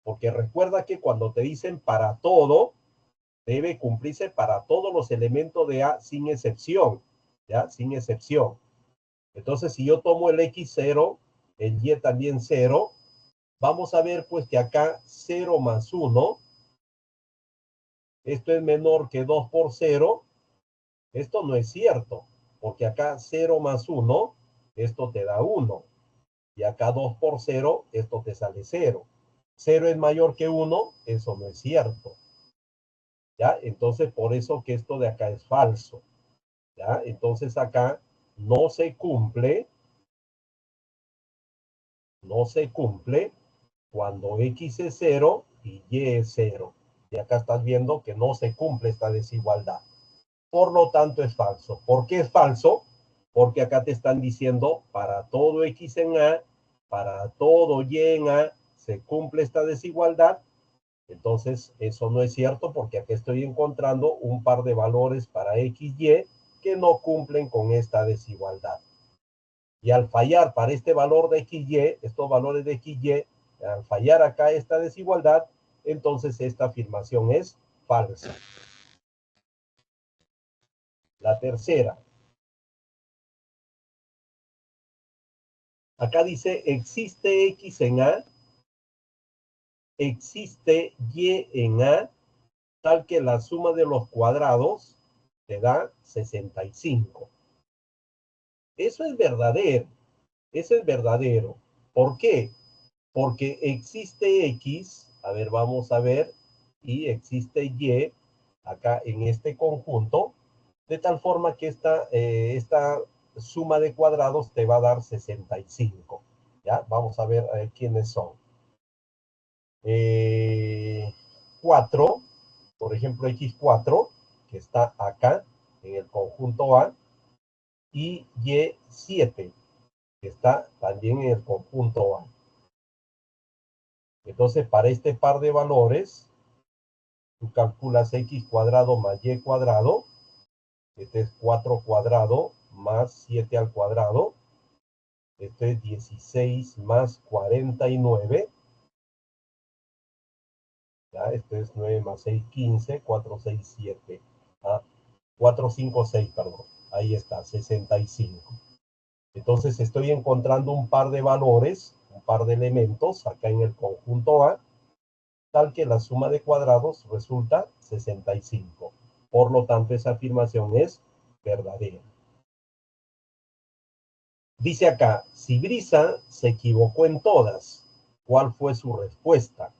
porque recuerda que cuando te dicen para todo, debe cumplirse para todos los elementos de A sin excepción, ¿ya? Sin excepción. Entonces, si yo tomo el X0, el Y también 0, vamos a ver pues que acá 0 más 1, esto es menor que 2 por 0, esto no es cierto, porque acá 0 más 1, esto te da 1, y acá 2 por 0, esto te sale 0. 0 es mayor que 1, eso no es cierto. ¿Ya? Entonces, por eso que esto de acá es falso. ¿Ya? Entonces, acá no se cumple cuando X es 0 y Y es 0. Y acá estás viendo que no se cumple esta desigualdad. Por lo tanto, es falso. ¿Por qué es falso? Porque acá te están diciendo, para todo X en A, para todo Y en A, se cumple esta desigualdad. Entonces, eso no es cierto porque aquí estoy encontrando un par de valores para X, Y que no cumplen con esta desigualdad. Y al fallar para este valor de X, Y, estos valores de X, Y, al fallar acá esta desigualdad, entonces esta afirmación es falsa. La tercera. Acá dice, existe X en A, existe Y en A, tal que la suma de los cuadrados te da 65. Eso es verdadero. Eso es verdadero. ¿Por qué? Porque existe X, a ver, vamos a ver, y existe Y acá en este conjunto, de tal forma que esta suma de cuadrados te va a dar 65. ¿Ya? Vamos a ver quiénes son. 4, por ejemplo, X4, que está acá en el conjunto A, y Y7, que está también en el conjunto A. Entonces, para este par de valores, tú calculas X cuadrado más Y cuadrado. Este es 4 cuadrado más 7 al cuadrado. Este es 16 más 49. ¿Ya? Este es 9 más 6, 15. 4, 6, 7. ¿Ah? 4, 5, 6, perdón. Ahí está, 65. Entonces estoy encontrando un par de valores, un par de elementos acá en el conjunto A, tal que la suma de cuadrados resulta 65. Por lo tanto, esa afirmación es verdadera. Dice acá, si Brisa se equivocó en todas, cuál fue su respuesta.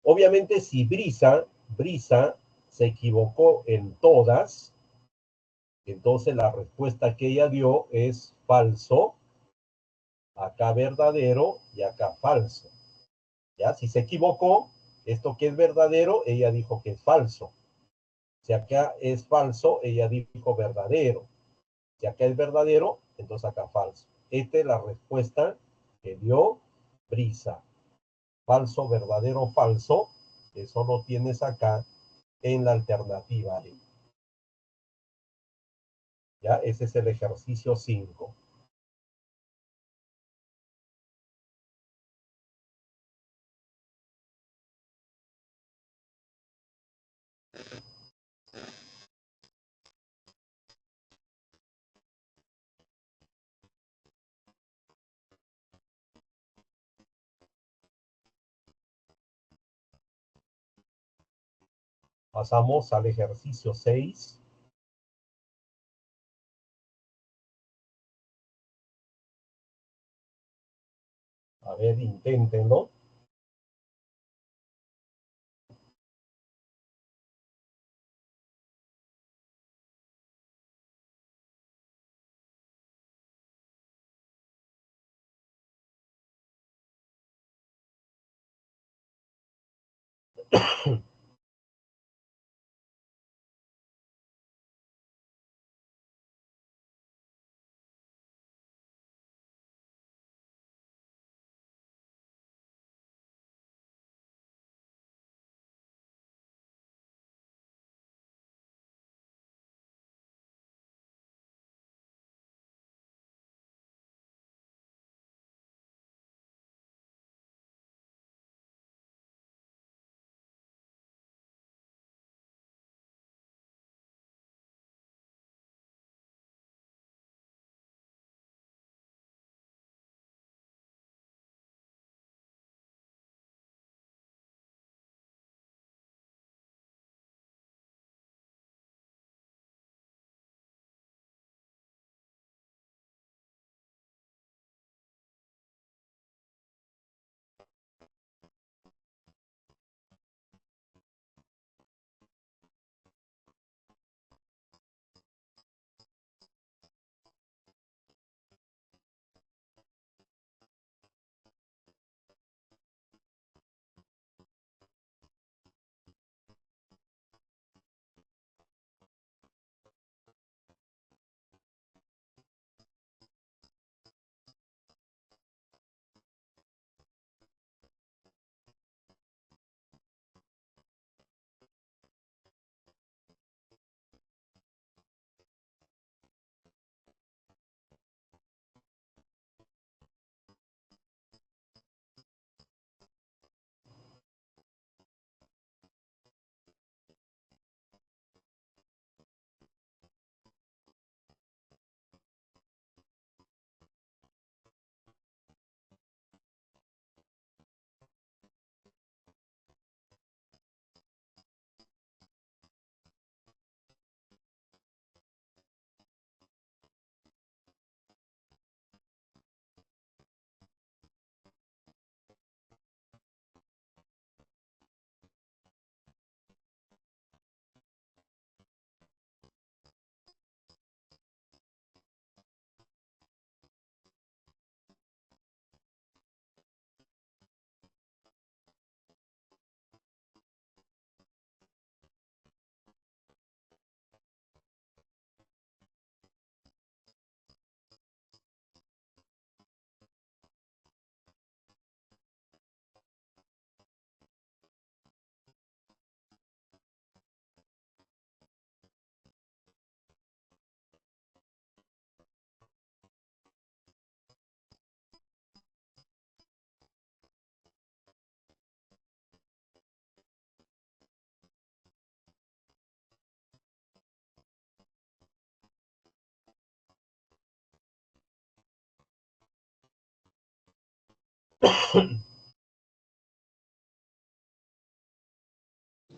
Obviamente, si Brisa se equivocó en todas, entonces la respuesta que ella dio es falso, acá verdadero y acá falso. ¿Ya? Si se equivocó, esto que es verdadero, ella dijo que es falso. Si acá es falso, ella dijo verdadero. Si acá es verdadero, entonces acá falso. Esta es la respuesta que dio Brisa. Falso, verdadero, falso. Eso lo tienes acá en la alternativa D. ¿Ya? Ese es el ejercicio 5. Pasamos al ejercicio 6. A ver, inténtenlo.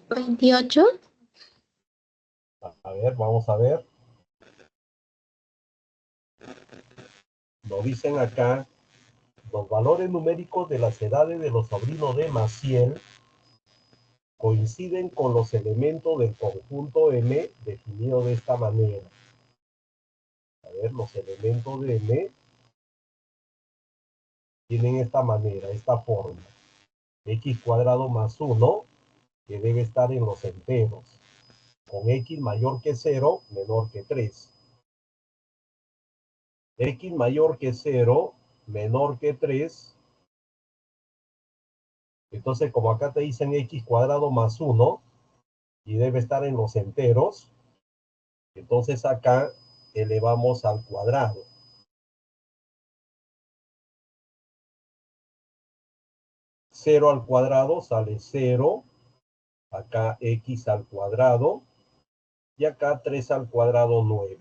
¿28? A ver, vamos a ver. Lo dicen acá los valores numéricos de las edades de los sobrinos de Maciel coinciden con los elementos del conjunto M definido de esta manera. A ver, los elementos de M tienen esta manera, esta forma. X cuadrado más 1, que debe estar en los enteros, con X mayor que 0, menor que 3. X mayor que 0, menor que 3. Entonces, como acá te dicen X cuadrado más 1, y debe estar en los enteros, entonces acá elevamos al cuadrado. 0 al cuadrado sale 0, acá X al cuadrado, y acá 3 al cuadrado 9.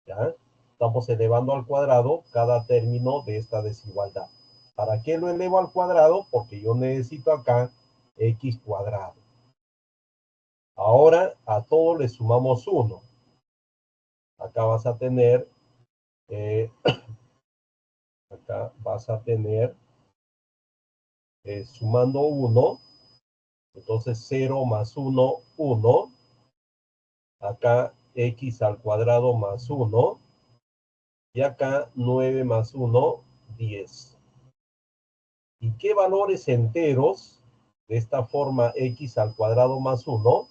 ¿Ya? Estamos elevando al cuadrado cada término de esta desigualdad. ¿Para qué lo elevo al cuadrado? Porque yo necesito acá X cuadrado. Ahora a todo le sumamos 1. Acá vas a tener, sumando 1, entonces 0 más 1, 1. Acá X al cuadrado más 1. Y acá 9 más 1, 10. ¿Y qué valores enteros de esta forma X al cuadrado más 1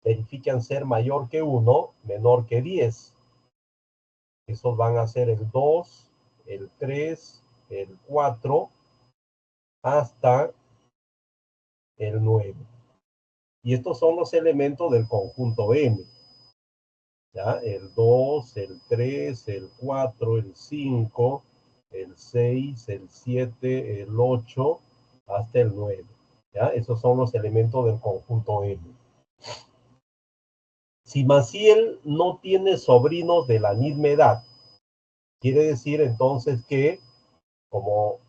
verifican ser mayor que 1, menor que 10? Esos van a ser el 2, el 3, el 4, hasta el 9. Y estos son los elementos del conjunto M. ¿Ya? El 2, el 3, el 4, el 5, el 6, el 7, el 8, hasta el 9. ¿Ya? Esos son los elementos del conjunto M. Si Maciel no tiene sobrinos de la misma edad, quiere decir entonces que como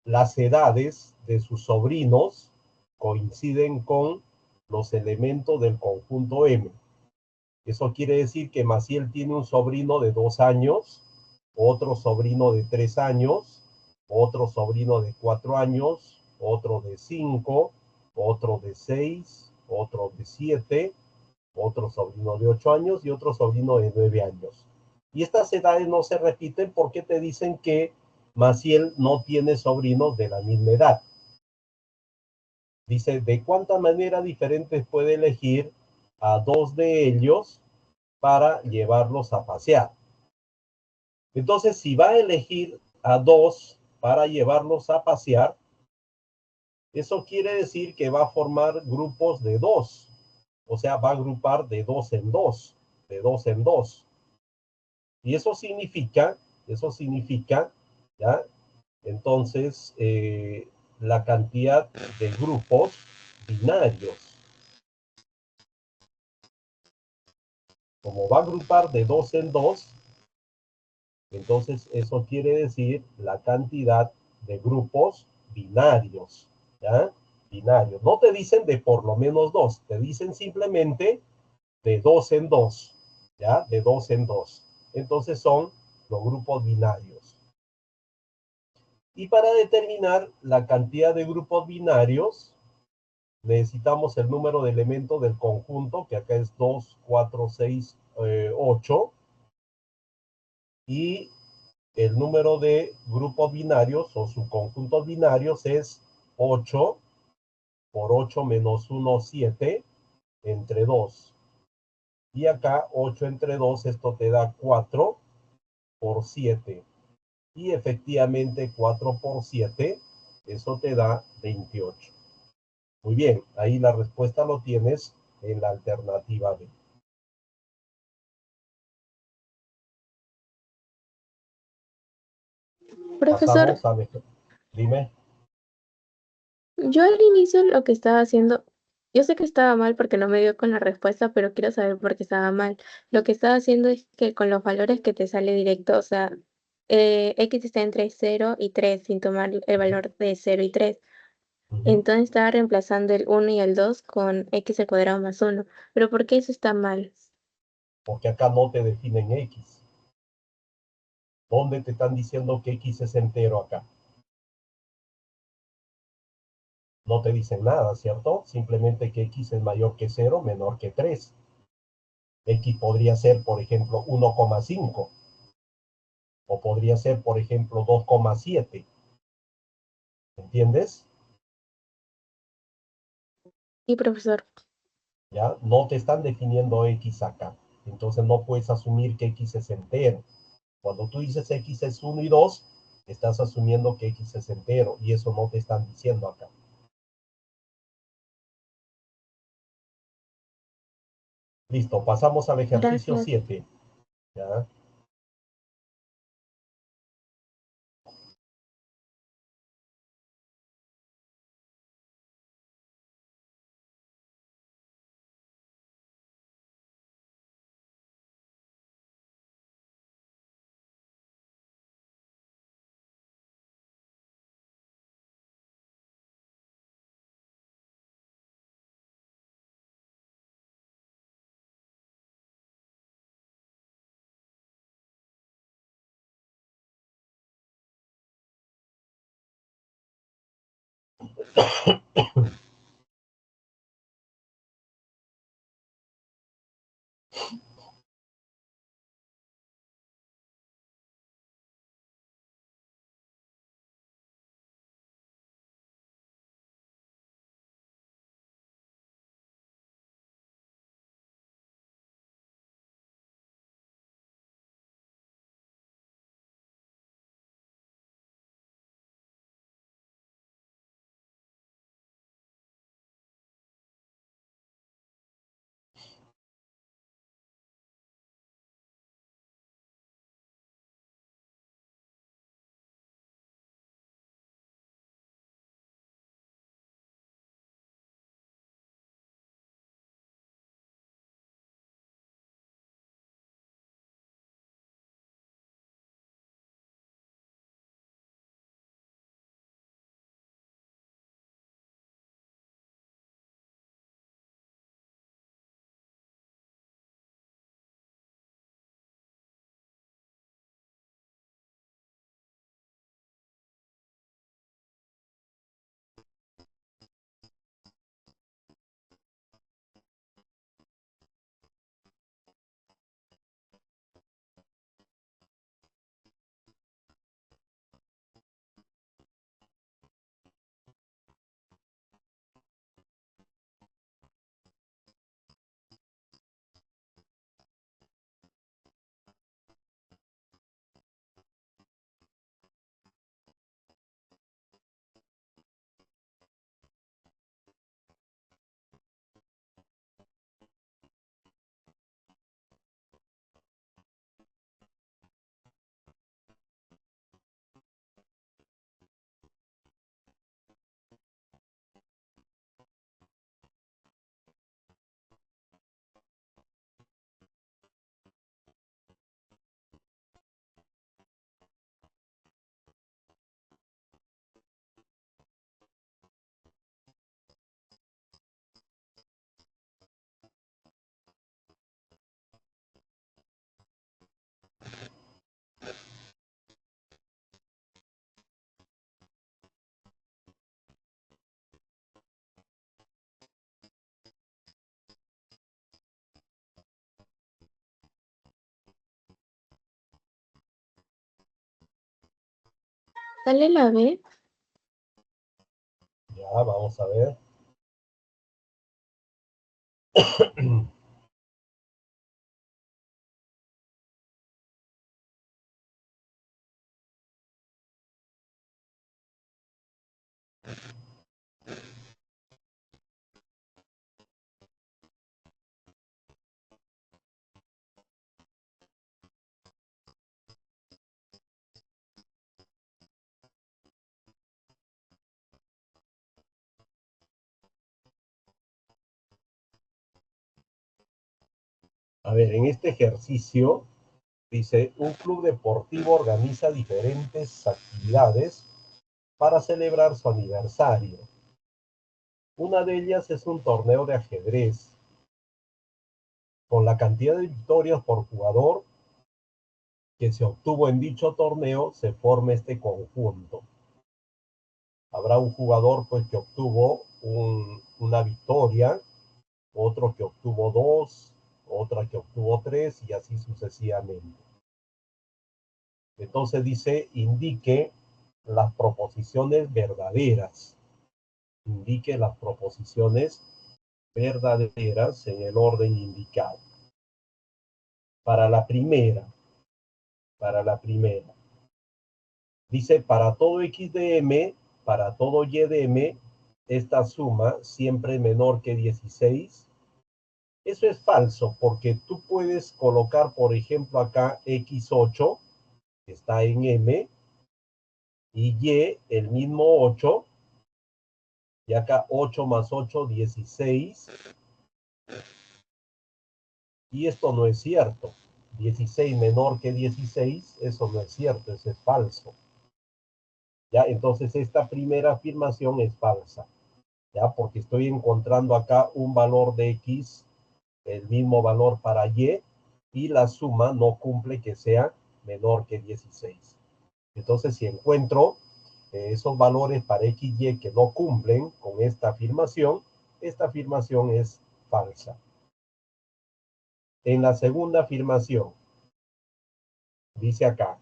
las edades de sus sobrinos coinciden con los elementos del conjunto M. Eso quiere decir que Maciel tiene un sobrino de 2 años, otro sobrino de 3 años, otro sobrino de 4 años, otro de 5, otro de 6, otro de 7, otro sobrino de 8 años y otro sobrino de 9 años. Y estas edades no se repiten porque te dicen que Maciel no tiene sobrinos de la misma edad. Dice, ¿de cuánta manera diferentes puede elegir a 2 de ellos para llevarlos a pasear? Entonces, si va a elegir a 2 para llevarlos a pasear, eso quiere decir que va a formar grupos de 2. O sea, va a agrupar de 2 en 2, de 2 en 2. Y eso significa, ¿ya? Entonces, la cantidad de grupos binarios. Como va a agrupar de 2 en 2, entonces eso quiere decir la cantidad de grupos binarios, ¿ya? Binarios. No te dicen de por lo menos 2, te dicen simplemente de 2 en 2, ¿ya? De 2 en 2. Entonces son los grupos binarios. Y para determinar la cantidad de grupos binarios, necesitamos el número de elementos del conjunto, que acá es 2, 4, 6, 8. Y el número de grupos binarios o subconjuntos binarios es 8 por 8 menos 1, 7, entre 2. Y acá 8 entre 2, esto te da 4 por 7. Y efectivamente 4 por 7, eso te da 28. Muy bien, ahí la respuesta lo tienes en la alternativa B. Profesor, Pasamos a ver. Dime. yo al inicio lo que estaba haciendo, yo sé que estaba mal porque no me dio con la respuesta, pero quiero saber por qué estaba mal. Lo que estaba haciendo es que con los valores que te sale directo, o sea, X está entre 0 y 3, sin tomar el valor de 0 y 3. Entonces estaba reemplazando el 1 y el 2 con X al cuadrado más 1. Pero ¿por qué eso está mal? Porque acá no te definen X. ¿Dónde te están diciendo que X es entero acá? No te dicen nada, ¿cierto? Simplemente que X es mayor que 0, menor que 3. X podría ser, por ejemplo, 1,5. O podría ser, por ejemplo, 2,7. ¿Entiendes? Sí, profesor. ¿Ya? No te están definiendo X acá. Entonces no puedes asumir que X es entero. Cuando tú dices X es 1 y 2, estás asumiendo que X es entero. Y eso no te están diciendo acá. Listo, pasamos al ejercicio Gracias. 7. ¿Ya? ¿Sale la B? Ya, vamos a ver. A ver, en este ejercicio dice, un club deportivo organiza diferentes actividades para celebrar su aniversario. Una de ellas es un torneo de ajedrez. Con la cantidad de victorias por jugador, que se obtuvo en dicho torneo se forme este conjunto. Habrá un jugador pues que obtuvo una victoria, otro que obtuvo 2, otra que obtuvo 3 y así sucesivamente. Entonces dice, indique las proposiciones verdaderas. Indique las proposiciones verdaderas en el orden indicado. Para la primera, dice, para todo x de m, para todo y de m, esta suma siempre menor que 16. Eso es falso, porque tú puedes colocar, por ejemplo, acá x8, que está en m, y y, el mismo 8, y acá 8 más 8, 16. Y esto no es cierto. 16 menor que 16, eso no es cierto, eso es falso. ¿Ya? Entonces esta primera afirmación es falsa. ¿Ya? Porque estoy encontrando acá un valor de x, el mismo valor para y, y la suma no cumple que sea menor que 16. Entonces, si encuentro esos valores para x, y que no cumplen con esta afirmación es falsa. En la segunda afirmación, dice acá,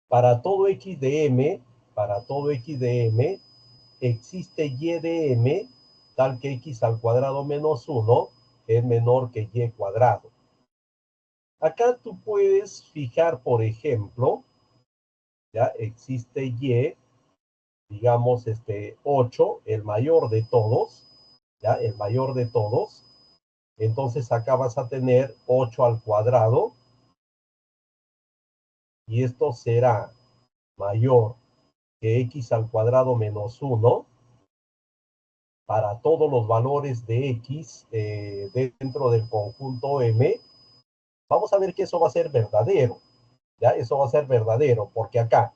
para todo x de m, existe y de m tal que x al cuadrado menos 1 es menor que y cuadrado. Acá tú puedes fijar, por ejemplo, ya existe y, digamos, 8, el mayor de todos, ya, el mayor de todos. Entonces acá vas a tener 8 al cuadrado y esto será mayor que x al cuadrado menos 1 para todos los valores de x dentro del conjunto M. Vamos a ver que eso va a ser verdadero. ¿Ya? Eso va a ser verdadero, porque acá,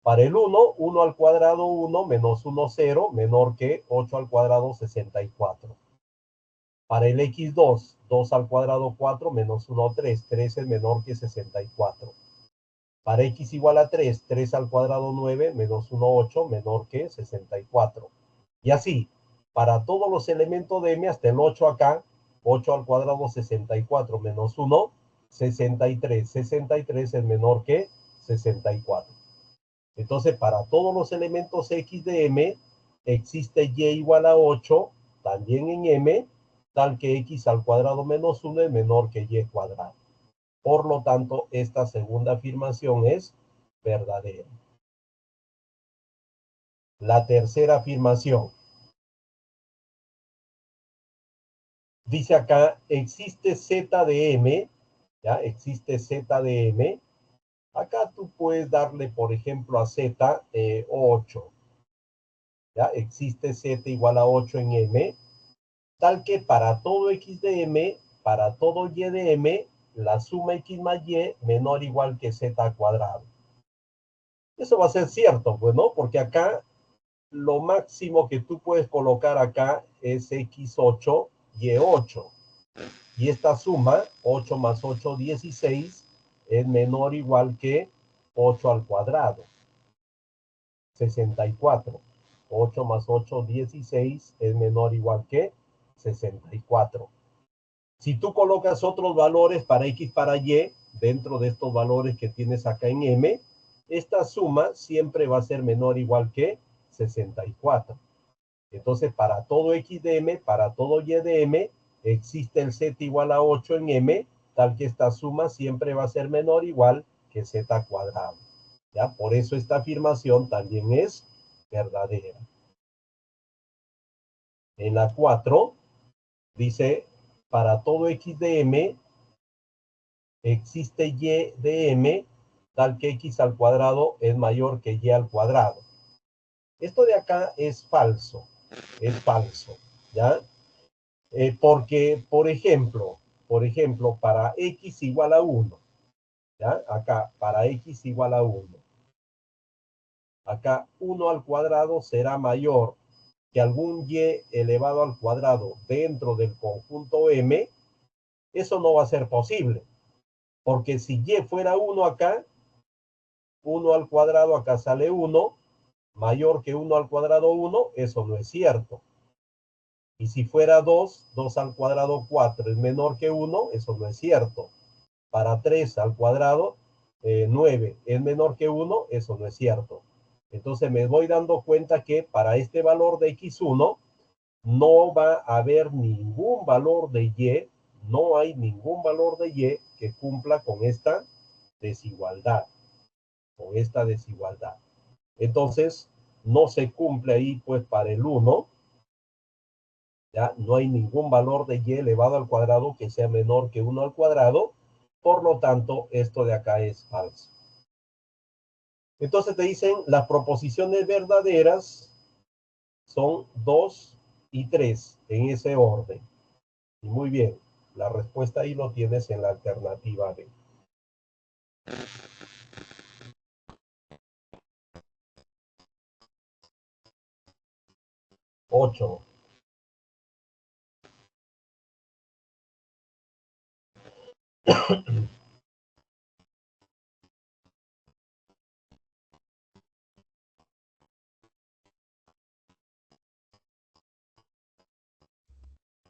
para el 1, 1 al cuadrado 1 menos 1, 0, menor que 8 al cuadrado 64. Para el x2, 2 al cuadrado 4 menos 1, 3, 3 es menor que 64. Para x igual a 3, 3 al cuadrado 9 menos 1, 8, menor que 64. Y así, para todos los elementos de m hasta el 8 acá, 8 al cuadrado 64 menos 1, 63. 63 es menor que 64. Entonces, para todos los elementos x de m, existe y igual a 8, también en m, tal que x al cuadrado menos 1 es menor que y cuadrado. Por lo tanto, esta segunda afirmación es verdadera. La tercera afirmación. Dice acá, existe z de m, ¿ya? Existe z de m. Acá tú puedes darle, por ejemplo, a z 8. ¿Ya? Existe z igual a 8 en m, tal que para todo x de m, para todo y de m, la suma x más y menor o igual que z cuadrado. Eso va a ser cierto, pues, ¿no? Porque acá lo máximo que tú puedes colocar acá es x8, y8. Y esta suma, 8 más 8, 16, es menor o igual que 8 al cuadrado, 64. 8 más 8, 16, es menor o igual que 64. Si tú colocas otros valores para x, para y, dentro de estos valores que tienes acá en m, esta suma siempre va a ser menor o igual que 64. Entonces, para todo x de m, para todo y de m, existe el z igual a 8 en m, tal que esta suma siempre va a ser menor o igual que z cuadrado. ¿Ya? Por eso esta afirmación también es verdadera. En la 4, dice, para todo x de m, existe y de m, tal que x al cuadrado es mayor que y al cuadrado. Esto de acá es falso, ¿ya? Porque, por ejemplo, para x igual a 1, ¿ya? Acá, para x igual a 1. Acá, 1 al cuadrado será mayor que algún y elevado al cuadrado dentro del conjunto M. Eso no va a ser posible. Porque si y fuera 1 acá, 1 al cuadrado acá sale 1, mayor que 1 al cuadrado 1, eso no es cierto. Y si fuera 2, 2 al cuadrado 4 es menor que 1, eso no es cierto. Para 3 al cuadrado 9 es menor que 1, eso no es cierto. Entonces me voy dando cuenta que para este valor de x1 no va a haber ningún valor de y, no hay ningún valor de y que cumpla con esta desigualdad, con esta desigualdad. Entonces, no se cumple ahí, pues, para el 1, ¿ya? No hay ningún valor de y elevado al cuadrado que sea menor que 1 al cuadrado, por lo tanto, esto de acá es falso. Entonces te dicen, las proposiciones verdaderas son 2 y 3 en ese orden. Y muy bien, la respuesta ahí lo tienes en la alternativa B. 8.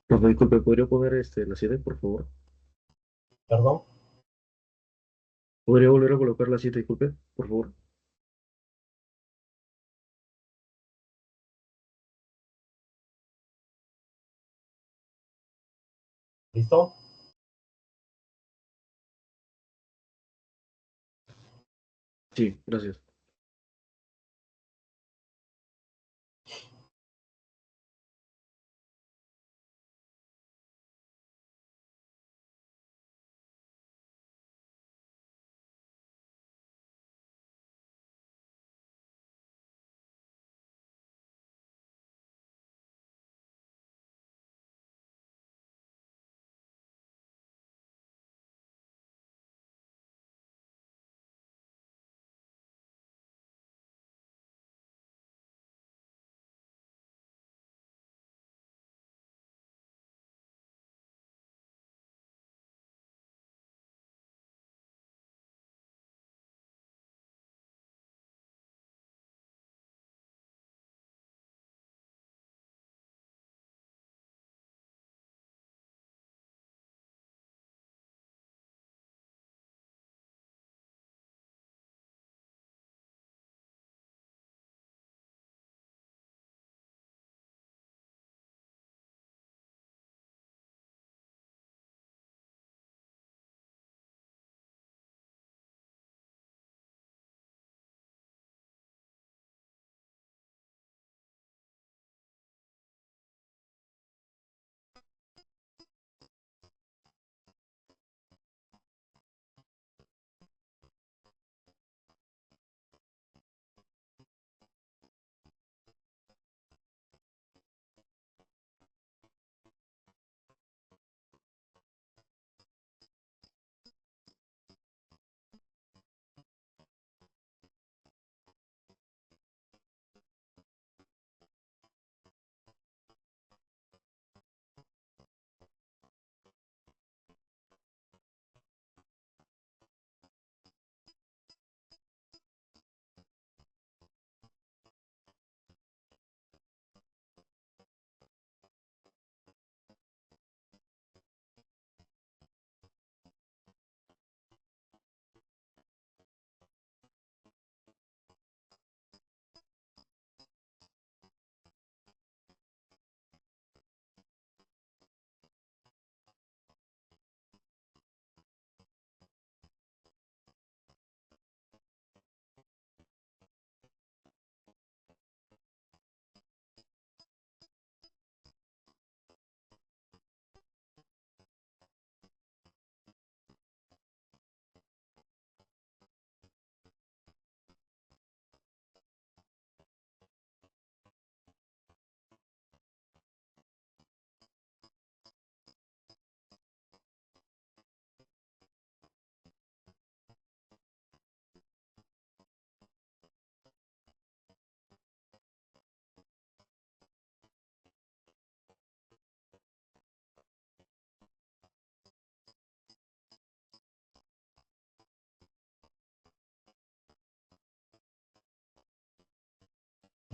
Profe, disculpe, ¿podría poner la 7, por favor? ¿Perdón? ¿Podría volver a colocar la 7, disculpe, por favor? ¿Listo? Sí, gracias.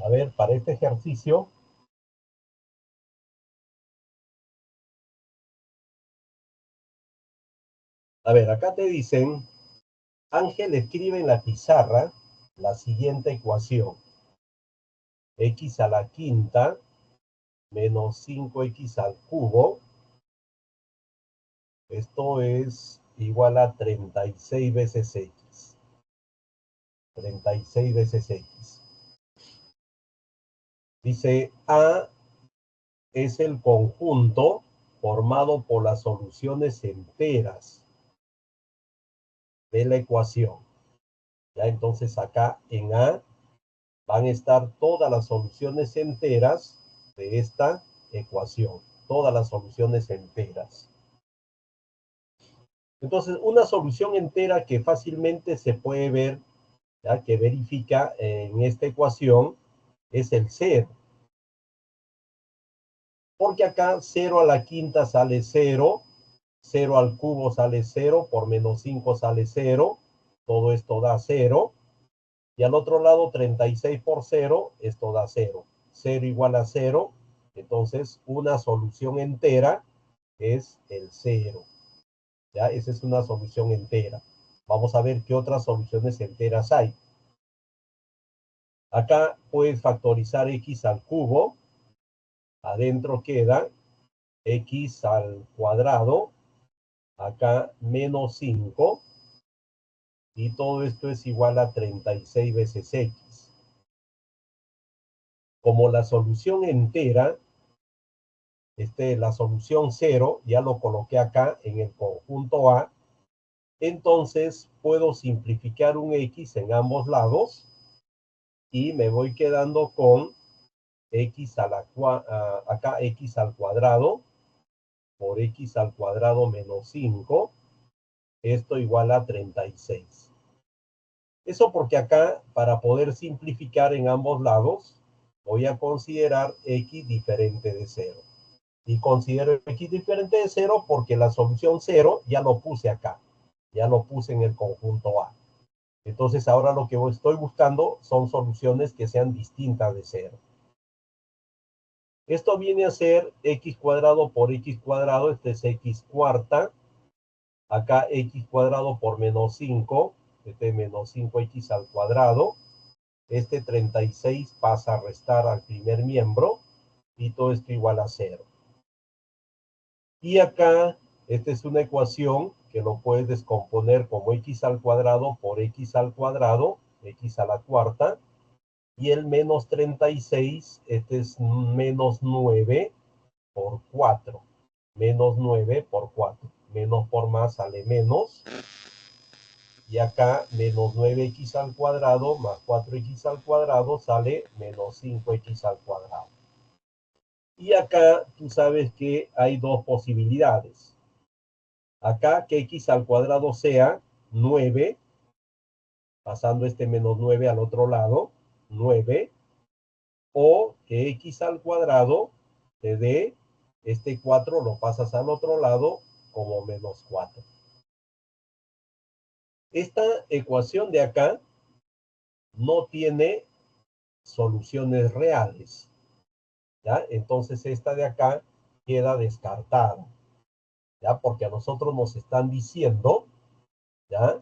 A ver, para este ejercicio, a ver, acá te dicen, Ángel escribe en la pizarra la siguiente ecuación. X a la quinta menos 5x al cubo. Esto es igual a 36 veces x. 36 veces x. Dice, A es el conjunto formado por las soluciones enteras de la ecuación. Ya entonces acá en A van a estar todas las soluciones enteras de esta ecuación. Todas las soluciones enteras. Entonces, una solución entera que fácilmente se puede ver, ¿ya? Que verifica en esta ecuación, es el 0. Porque acá 0 a la quinta sale 0, 0 al cubo sale 0, por menos 5 sale 0, todo esto da 0. Y al otro lado 36 por 0, esto da 0. 0 igual a 0, entonces una solución entera es el 0. ¿Ya? Esa es una solución entera. Vamos a ver qué otras soluciones enteras hay. Acá puedes factorizar x al cubo. Adentro queda x al cuadrado. Acá menos 5. Y todo esto es igual a 36 veces x. Como la solución entera, la solución 0, ya lo coloqué acá en el conjunto A, entonces puedo simplificar un x en ambos lados y me voy quedando con x a la acá x al cuadrado por x al cuadrado menos 5, esto igual a 36. Eso porque acá, para poder simplificar en ambos lados, voy a considerar x diferente de 0. Y considero x diferente de 0 porque la solución 0 ya lo puse acá. Ya lo puse en el conjunto A. Entonces ahora lo que estoy buscando son soluciones que sean distintas de 0. Esto viene a ser x cuadrado por x cuadrado. Este es x cuarta. Acá x cuadrado por menos 5. Este menos 5x al cuadrado. Este 36 pasa a restar al primer miembro. Y todo esto igual a 0. Y acá, esta es una ecuación que lo puedes descomponer como x al cuadrado por x al cuadrado, x a la cuarta. Y el menos 36, este es menos 9 por 4. Menos 9 por 4. Menos por más sale menos. Y acá menos 9x al cuadrado más 4x al cuadrado sale menos 5x al cuadrado. Y acá tú sabes que hay dos posibilidades. Acá que x al cuadrado sea 9, pasando este menos 9 al otro lado, 9, o que x al cuadrado te dé este 4, lo pasas al otro lado como menos 4. Esta ecuación de acá no tiene soluciones reales, ¿ya? Entonces esta de acá queda descartada, ¿ya? Porque a nosotros nos están diciendo, ¿ya?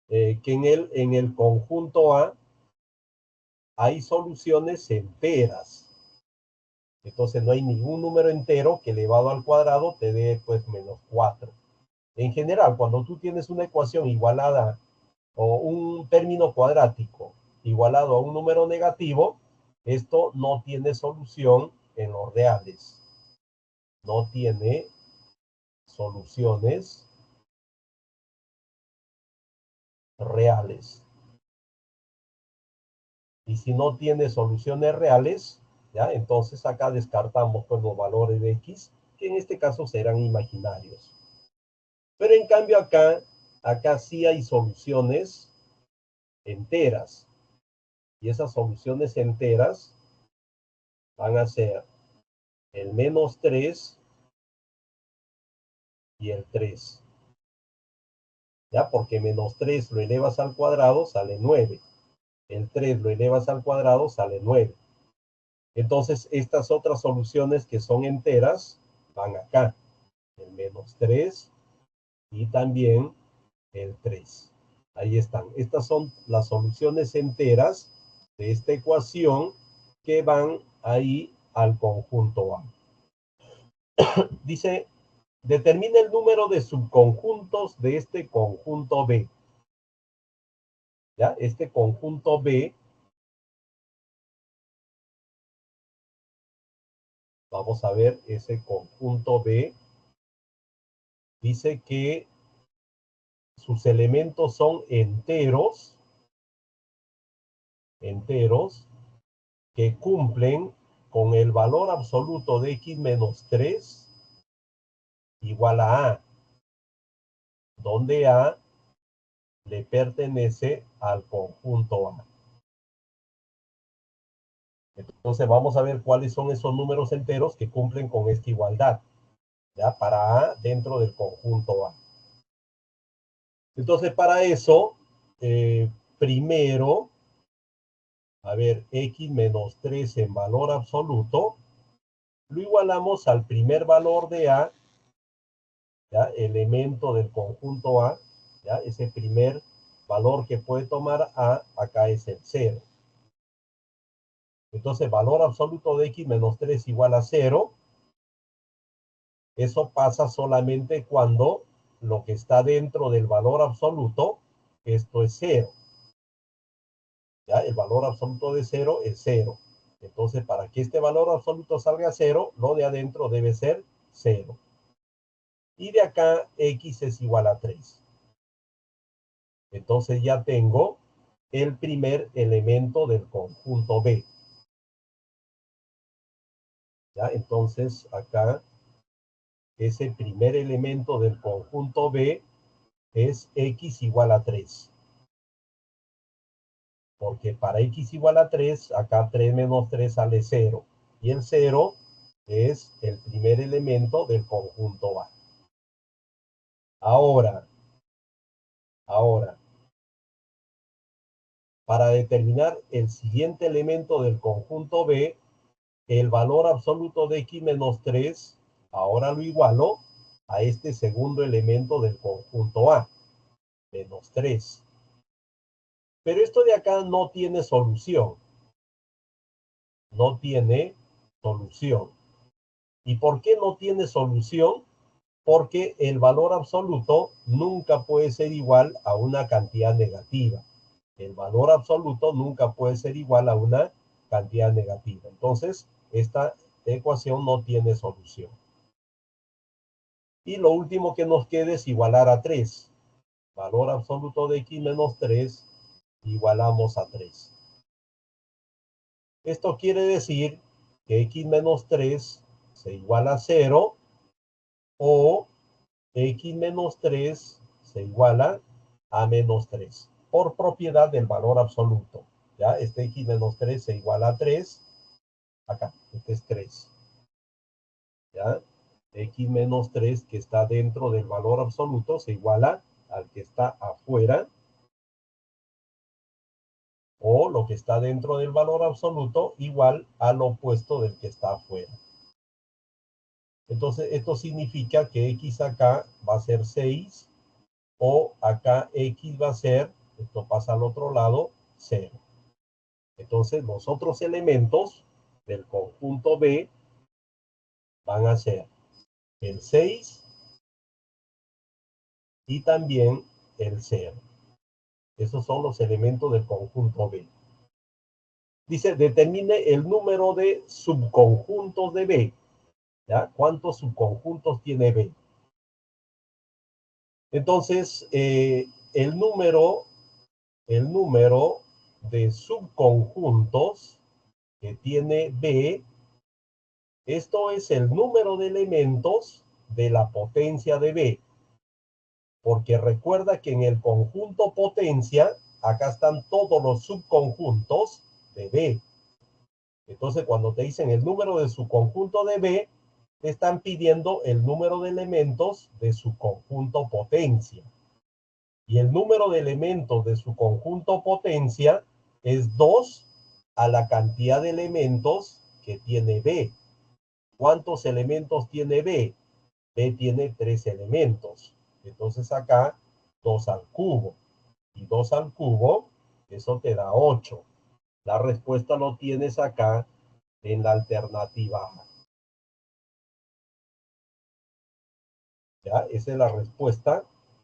Que en el conjunto A hay soluciones enteras. Entonces no hay ningún número entero que elevado al cuadrado te dé pues menos 4. En general, cuando tú tienes una ecuación igualada o un término cuadrático igualado a un número negativo, esto no tiene solución en los reales. No tiene soluciones reales. Y si no tiene soluciones reales, ¿ya? Entonces acá descartamos pues, los valores de x, que en este caso serán imaginarios. Pero en cambio acá sí hay soluciones enteras. Y esas soluciones enteras van a ser el menos 3 y el 3. ¿Ya? Porque menos 3 lo elevas al cuadrado, sale 9. El 3 lo elevas al cuadrado, sale 9. Entonces, estas otras soluciones que son enteras van acá. El menos 3 y también el 3. Ahí están. Estas son las soluciones enteras de esta ecuación que van ahí al conjunto A. Dice, determina el número de subconjuntos de este conjunto B. ¿Ya? Este conjunto B, vamos a ver ese conjunto B, dice que sus elementos son enteros que cumplen con el valor absoluto de x menos 3 igual a A, donde A le pertenece al conjunto A. Entonces vamos a ver cuáles son esos números enteros que cumplen con esta igualdad, ¿ya? Para A dentro del conjunto A. Entonces para eso, primero, a ver, x menos 3 en valor absoluto, lo igualamos al primer valor de A, ¿ya? Elemento del conjunto A, ¿ya? Ese primer valor que puede tomar A, acá es el 0. Entonces, valor absoluto de x menos 3 igual a 0. Eso pasa solamente cuando lo que está dentro del valor absoluto, esto es 0. ¿Ya? El valor absoluto de 0 es 0. Entonces, para que este valor absoluto salga a 0, lo de adentro debe ser 0. Y de acá, x es igual a 3. Entonces ya tengo el primer elemento del conjunto B. ¿Ya? Entonces acá ese primer elemento del conjunto B es x igual a 3. Porque para x igual a 3, acá 3 menos 3 sale 0. Y el 0 es el primer elemento del conjunto A. Ahora, para determinar el siguiente elemento del conjunto B, el valor absoluto de x menos 3, ahora lo igualo a este segundo elemento del conjunto A, menos 3. Pero esto de acá no tiene solución. No tiene solución. ¿Y por qué no tiene solución? Porque el valor absoluto nunca puede ser igual a una cantidad negativa. El valor absoluto nunca puede ser igual a una cantidad negativa. Entonces, esta ecuación no tiene solución. Y lo último que nos queda es igualar a 3. Valor absoluto de x menos 3, igualamos a 3. Esto quiere decir que x menos 3 se iguala a 0 o x menos 3 se iguala a menos 3 por propiedad del valor absoluto. ¿Ya? Este x menos 3 se iguala a 3. Acá, este es 3. ¿Ya? X menos 3 que está dentro del valor absoluto se iguala al que está afuera, o lo que está dentro del valor absoluto igual al opuesto del que está afuera. Entonces, esto significa que x acá va a ser 6, o acá x va a ser, esto pasa al otro lado, 0. Entonces, los otros elementos del conjunto B van a ser el 6 y también el 0. Esos son los elementos del conjunto B. Dice, determine el número de subconjuntos de B. ¿Ya? ¿Cuántos subconjuntos tiene B? Entonces, el número de subconjuntos que tiene B, esto es el número de elementos de la potencia de B. Porque recuerda que en el conjunto potencia, acá están todos los subconjuntos de B. Entonces, cuando te dicen el número de subconjunto de B, te están pidiendo el número de elementos de su conjunto potencia. Y el número de elementos de su conjunto potencia es 2 a la cantidad de elementos que tiene B. ¿Cuántos elementos tiene B? B tiene 3 elementos. Entonces acá 2 al cubo. Y 2 al cubo, eso te da 8. La respuesta lo tienes acá en la alternativa A. ¿Ya? Esa es la respuesta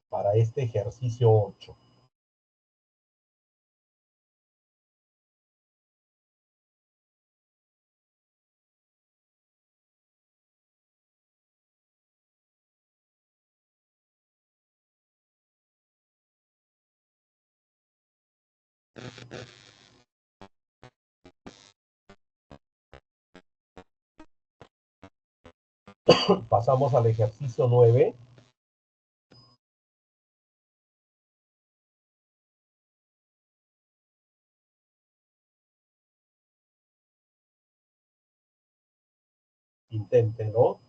para este ejercicio 8. Pasamos al ejercicio 9. Inténtenlo.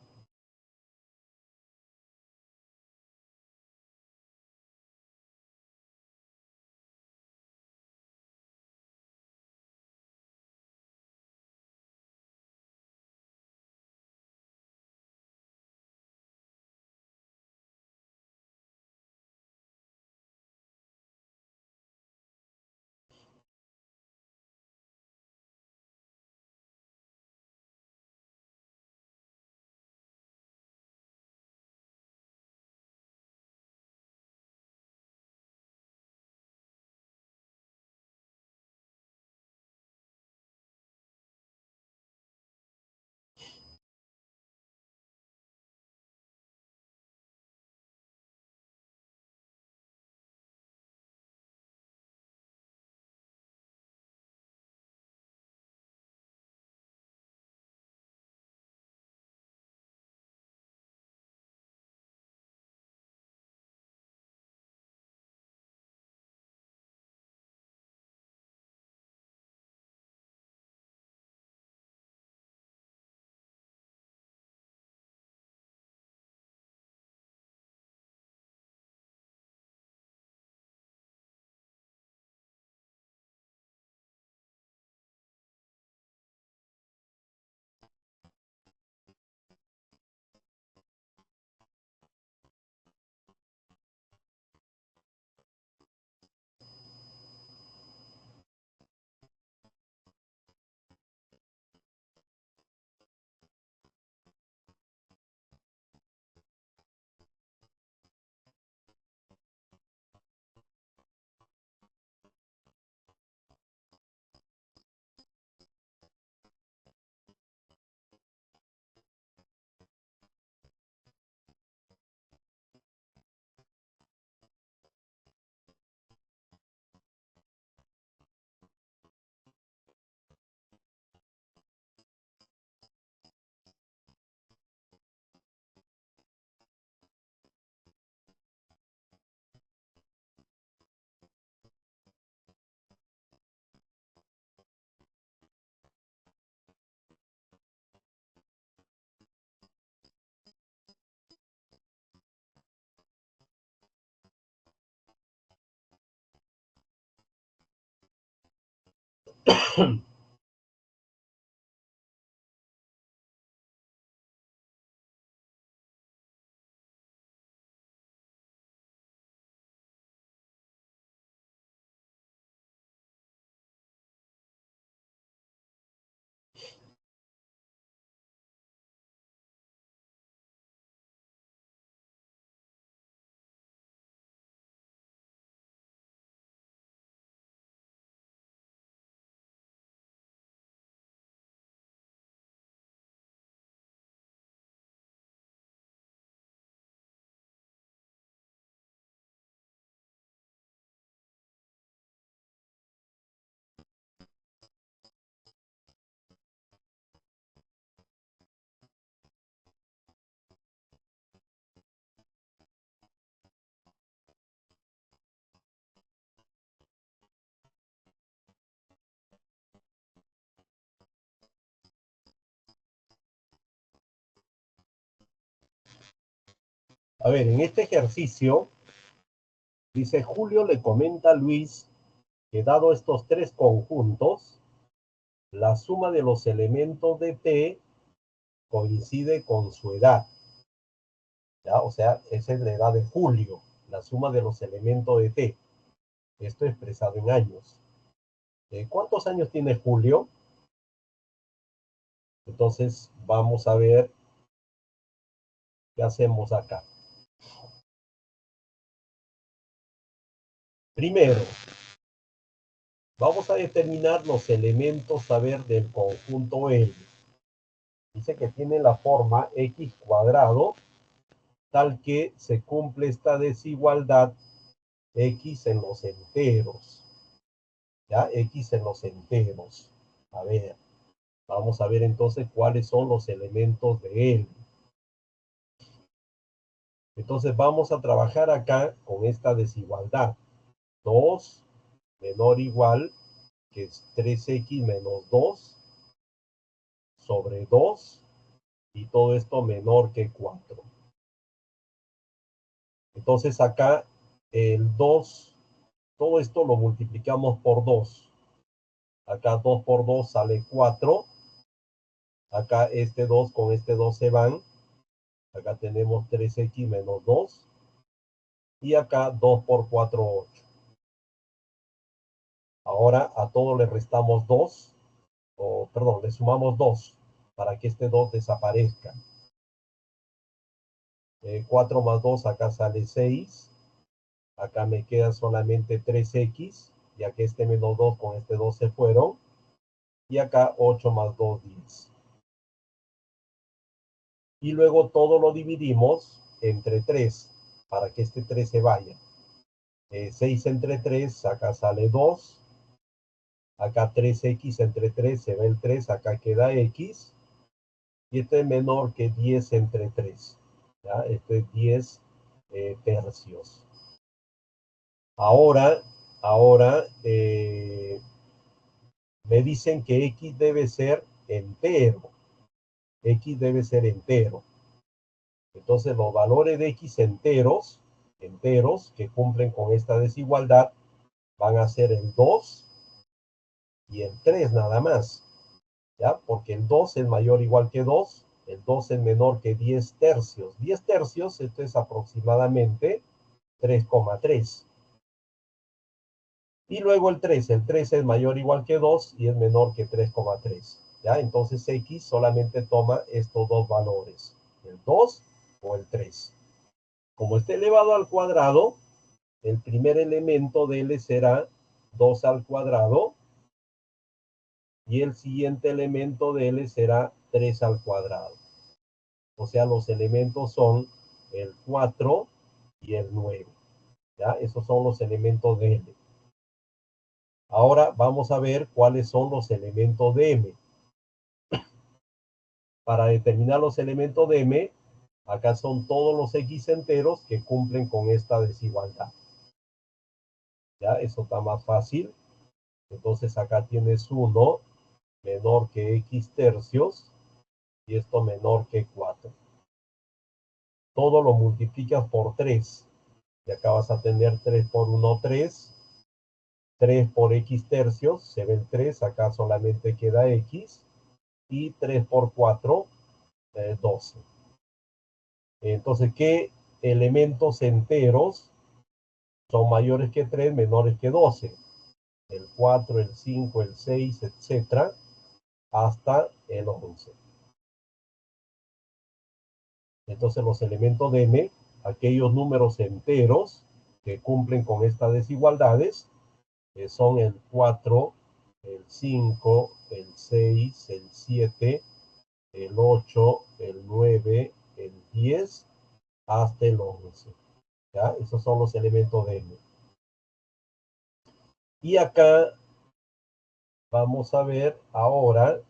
A ver, en este ejercicio, dice Julio le comenta a Luis que dado estos 3 conjuntos, la suma de los elementos de T coincide con su edad. ¿Ya? O sea, esa es la edad de Julio, la suma de los elementos de T. Esto expresado en años. ¿Cuántos años tiene Julio? Entonces, vamos a ver qué hacemos acá. Primero, vamos a determinar los elementos, a ver, del conjunto L. Dice que tiene la forma x cuadrado, tal que se cumple esta desigualdad x en los enteros. ¿Ya? X en los enteros. A ver, vamos a ver entonces cuáles son los elementos de L. Entonces vamos a trabajar acá con esta desigualdad. 2 menor o igual, que es 3x menos 2 sobre 2, y todo esto menor que 4. Entonces acá el 2, todo esto lo multiplicamos por 2. Acá 2 por 2 sale 4. Acá este 2 con este 2 se van. Acá tenemos 3x menos 2. Y acá 2 por 4, 8. Ahora a todo le restamos 2. Perdón, le sumamos 2 para que este 2 desaparezca. 4 más 2 acá sale 6. Acá me queda solamente 3x, ya que este menos 2 con este 2 se fueron. Y acá 8 más 2, 10. Y luego todo lo dividimos entre 3, para que este 3 se vaya. 6 entre 3, acá sale 2. Acá 3x entre 3, se va el 3, acá queda x. Y este es menor que 10 entre 3. ¿Ya? Esto es 10 tercios. Ahora me dicen que x debe ser entero. X debe ser entero. Entonces los valores de x enteros que cumplen con esta desigualdad van a ser el 2 y el 3 nada más. ¿Ya? Porque el 2 es mayor o igual que 2, el 2 es menor que 10 tercios. 10 tercios, esto es aproximadamente 3,3. Y luego el 3 es mayor o igual que 2 y es menor que 3,3. ¿Ya? Entonces x solamente toma estos dos valores, el 2 o el 3. Como está elevado al cuadrado, el primer elemento de L será 2 al cuadrado y el siguiente elemento de L será 3 al cuadrado. O sea, los elementos son el 4 y el 9. ¿Ya? Esos son los elementos de L. Ahora vamos a ver cuáles son los elementos de M. Para determinar los elementos de M, acá son todos los x enteros que cumplen con esta desigualdad. ¿Ya? Eso está más fácil. Entonces acá tienes 1 menor que x tercios y esto menor que 4. Todo lo multiplicas por 3. Y acá vas a tener 3 por 1, 3. 3 por x tercios, se ve el 3, acá solamente queda x. Y 3 por 4, 12. Entonces, ¿qué elementos enteros son mayores que 3, menores que 12? El 4, el 5, el 6, etcétera, hasta el 11. Entonces, los elementos de M, aquellos números enteros que cumplen con estas desigualdades, son el 4, el 5, el 6, el 7, el 8, el 9, el 10, hasta el 11. ¿Ya? Esos son los elementos de M. Y acá vamos a ver ahora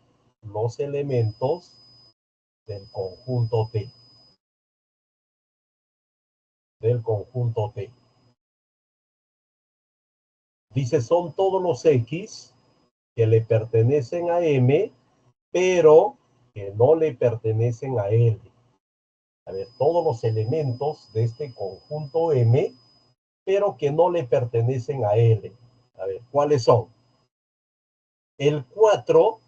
los elementos del conjunto T. Del conjunto T. Dice, son todos los X que le pertenecen a M, pero que no le pertenecen a L. A ver, todos los elementos de este conjunto M, pero que no le pertenecen a L. A ver, ¿cuáles son? El 4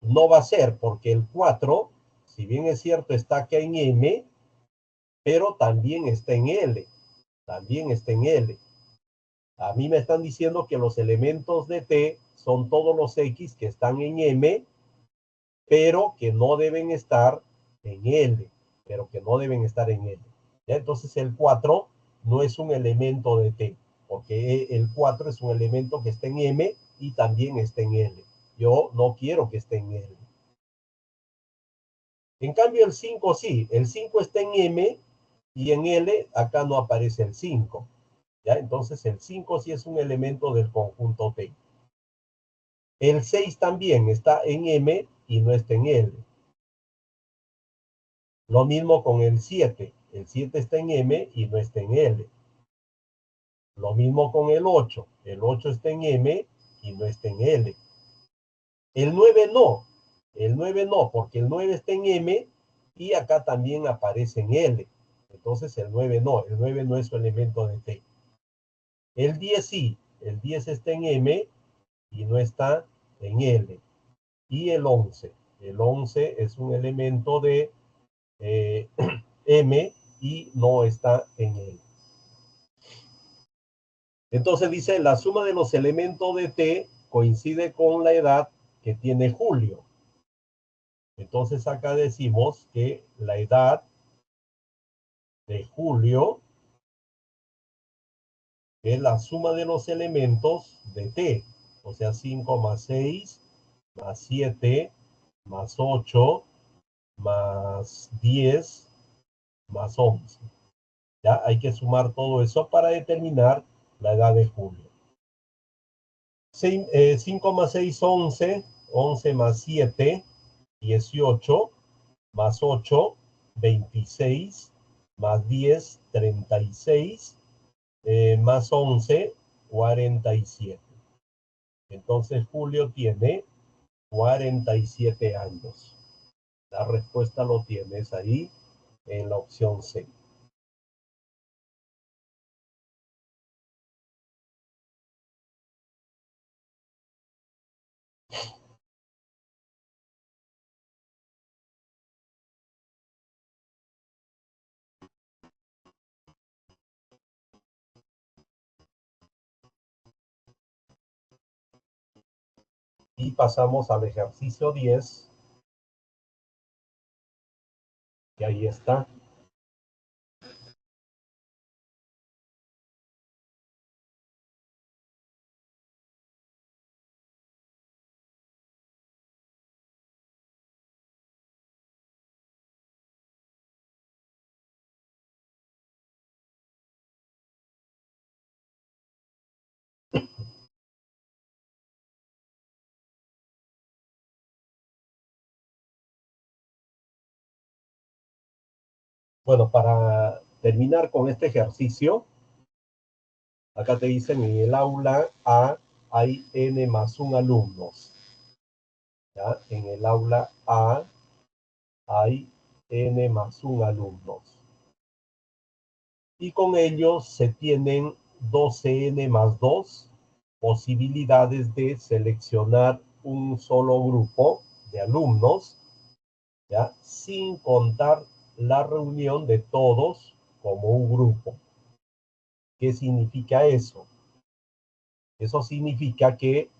no va a ser, porque el 4, si bien es cierto, está acá en M, pero también está en L. También está en L. A mí me están diciendo que los elementos de T son todos los X que están en M, pero que no deben estar en L. Pero que no deben estar en L. ¿Ya? Entonces el 4 no es un elemento de T, porque el 4 es un elemento que está en M y también está en L. Yo no quiero que esté en L. En cambio el 5 sí, el 5 está en M y en L acá no aparece el 5. ¿Ya? Entonces el 5 sí es un elemento del conjunto T. El 6 también está en M y no está en L. Lo mismo con el 7. El 7 está en M y no está en L. Lo mismo con el 8. El 8 está en M y no está en L. El 9 no. El 9 no, porque el 9 está en M y acá también aparece en L. Entonces el 9 no. El 9 no es su elemento de T. El 10 sí. El 10 está en M y no está en L. Y el 11. El 11 es un elemento de M y no está en L. Entonces dice, la suma de los elementos de T coincide con la edad que tiene Julio. Entonces acá decimos que la edad de Julio es la suma de los elementos de T. O sea, 5 más 6, más 7, más 8, más 10, más 11. ¿Ya? Hay que sumar todo eso para determinar la edad de Julio. 5 más 6, 11. 11 más 7, 18. Más 8, 26. Más 10, 36. Más 11, 47. Entonces Julio tiene 47 años. La respuesta lo tienes ahí en la opción C. Y pasamos al ejercicio 10, que ahí está. Bueno, para terminar con este ejercicio, acá te dicen en el aula A hay N más 1 alumnos. ¿Ya? En el aula A hay N más 1 alumnos. Y con ellos se tienen 12N más 2 posibilidades de seleccionar un solo grupo de alumnos, ¿ya? Sin contar la reunión de todos como un grupo. ¿Qué significa eso? Eso significa que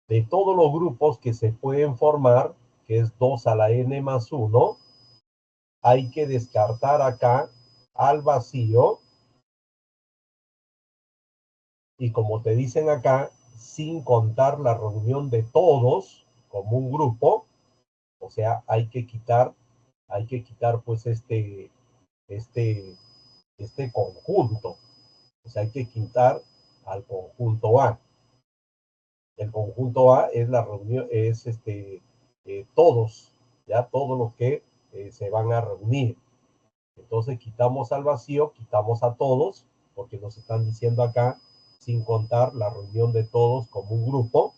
de todos los grupos que se pueden formar, que es 2 a la n más 1, hay que descartar acá al vacío. Y como te dicen acá, sin contar la reunión de todos como un grupo, o sea, hay que quitar pues este conjunto. O sea, hay que quitar al conjunto A. El conjunto A es la reunión, es todos, ya todos los que se van a reunir. Entonces quitamos al vacío, quitamos a todos, porque nos están diciendo acá, sin contar la reunión de todos como un grupo.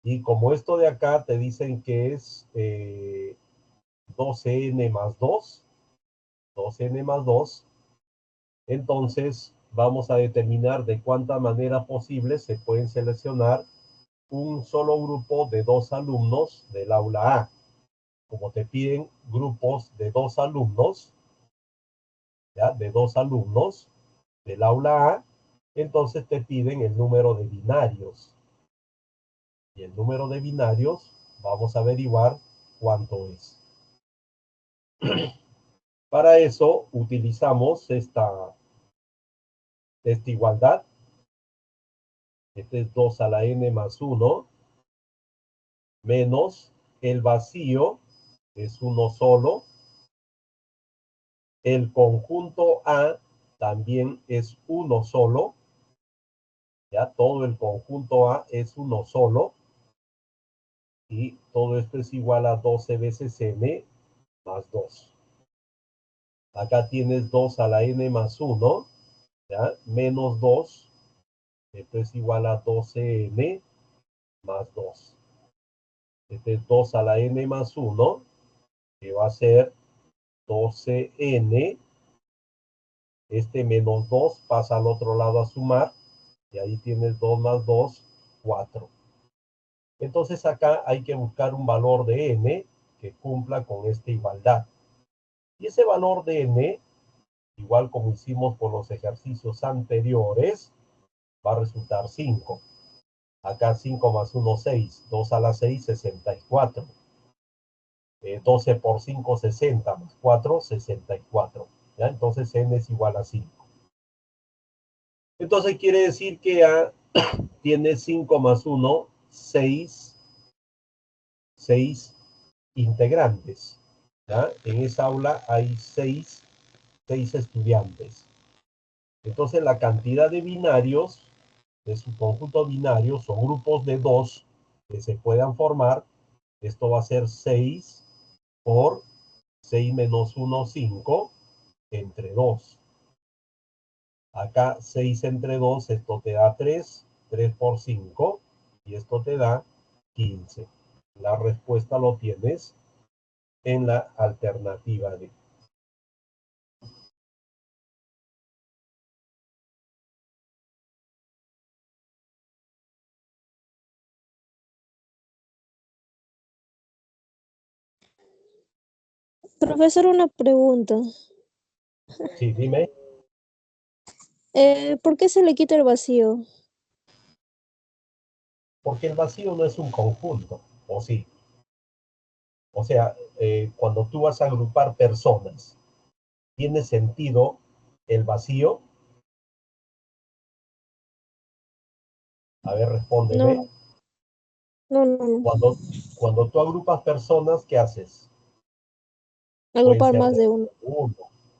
Y como esto de acá te dicen que es 12n más 2, 12n más 2, entonces vamos a determinar de cuánta manera posible se pueden seleccionar un solo grupo de 2 alumnos del aula A. Como te piden grupos de 2 alumnos, ¿ya? De 2 alumnos del aula A, entonces te piden el número de binarios. Y el número de binarios, vamos a averiguar cuánto es. Para eso utilizamos esta igualdad. Este es 2 a la n más 1, menos el vacío, es uno solo. El conjunto A también es uno solo. Ya todo el conjunto A es uno solo. Y todo esto es igual a 12 veces n más 2. Acá tienes 2 a la n más 1, ¿ya? Menos 2. Esto es igual a 12n más 2. Este es 2 a la n más 1, que va a ser 12n. Este menos 2 pasa al otro lado a sumar. Y ahí tienes 2 más 2, 4. Entonces acá hay que buscar un valor de n que cumpla con esta igualdad. Y ese valor de n, igual como hicimos con los ejercicios anteriores, va a resultar 5. Acá 5 más 1, 6. 2 a la 6, 64. 12 por 5, 60. Más 4, 64. ¿Ya? Entonces n es igual a 5. Entonces quiere decir que A tiene 5 más 1, 6 integrantes. ¿Ya? En esa aula hay 6 estudiantes. Entonces la cantidad de binarios de su conjunto binario son grupos de 2 que se puedan formar. Esto va a ser 6 por 6 menos 1, 5 entre 2. Acá 6 entre 2, esto te da 3, 3 por 5, y esto te da 15. La respuesta lo tienes en la alternativa D. Profesor, una pregunta. Sí, dime. ¿Por qué se le quita el vacío? Porque el vacío no es un conjunto, ¿o sí? O sea, cuando tú vas a agrupar personas, ¿tiene sentido el vacío? A ver, respóndeme. No, no. Cuando tú agrupas personas, ¿qué haces? Pueden Agrupar ser más de de 1 uno. en 1,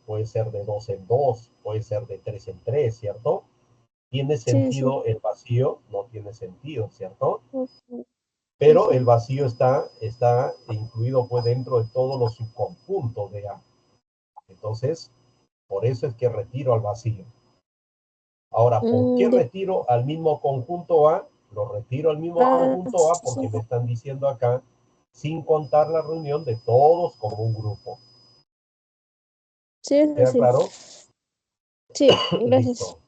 puede ser de 2 en 2, puede ser de 3 en 3, ¿cierto? ¿Tiene Sí, sí. sentido el vacío? No tiene sentido, ¿cierto? Ujú, Pero el ujú. vacío está incluido pues dentro de todos los subconjuntos de A. Entonces, por eso es que retiro al vacío. Ahora, ¿por qué Ya. retiro al mismo conjunto A? Lo retiro al mismo Ah, conjunto A sí, porque me están diciendo acá, sin contar la reunión de todos como un grupo. sí, eso ¿Queda sí. claro? Sí, gracias. Listo.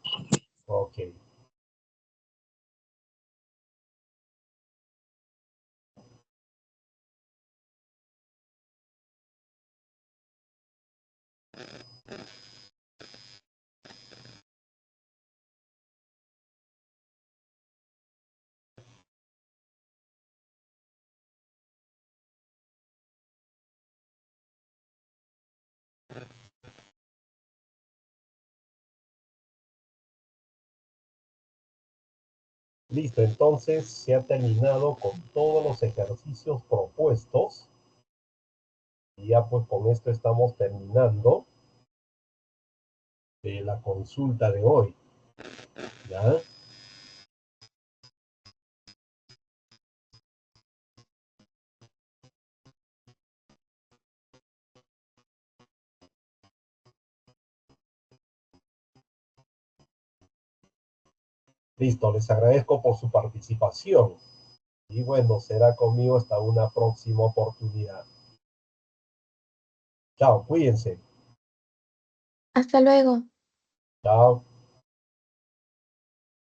Ok. Listo, entonces se ha terminado con todos los ejercicios propuestos. Y ya pues con esto estamos terminando la consulta de hoy. ¿Ya? Listo, les agradezco por su participación. Y bueno, será conmigo hasta una próxima oportunidad. Chao, cuídense. Hasta luego. Chao.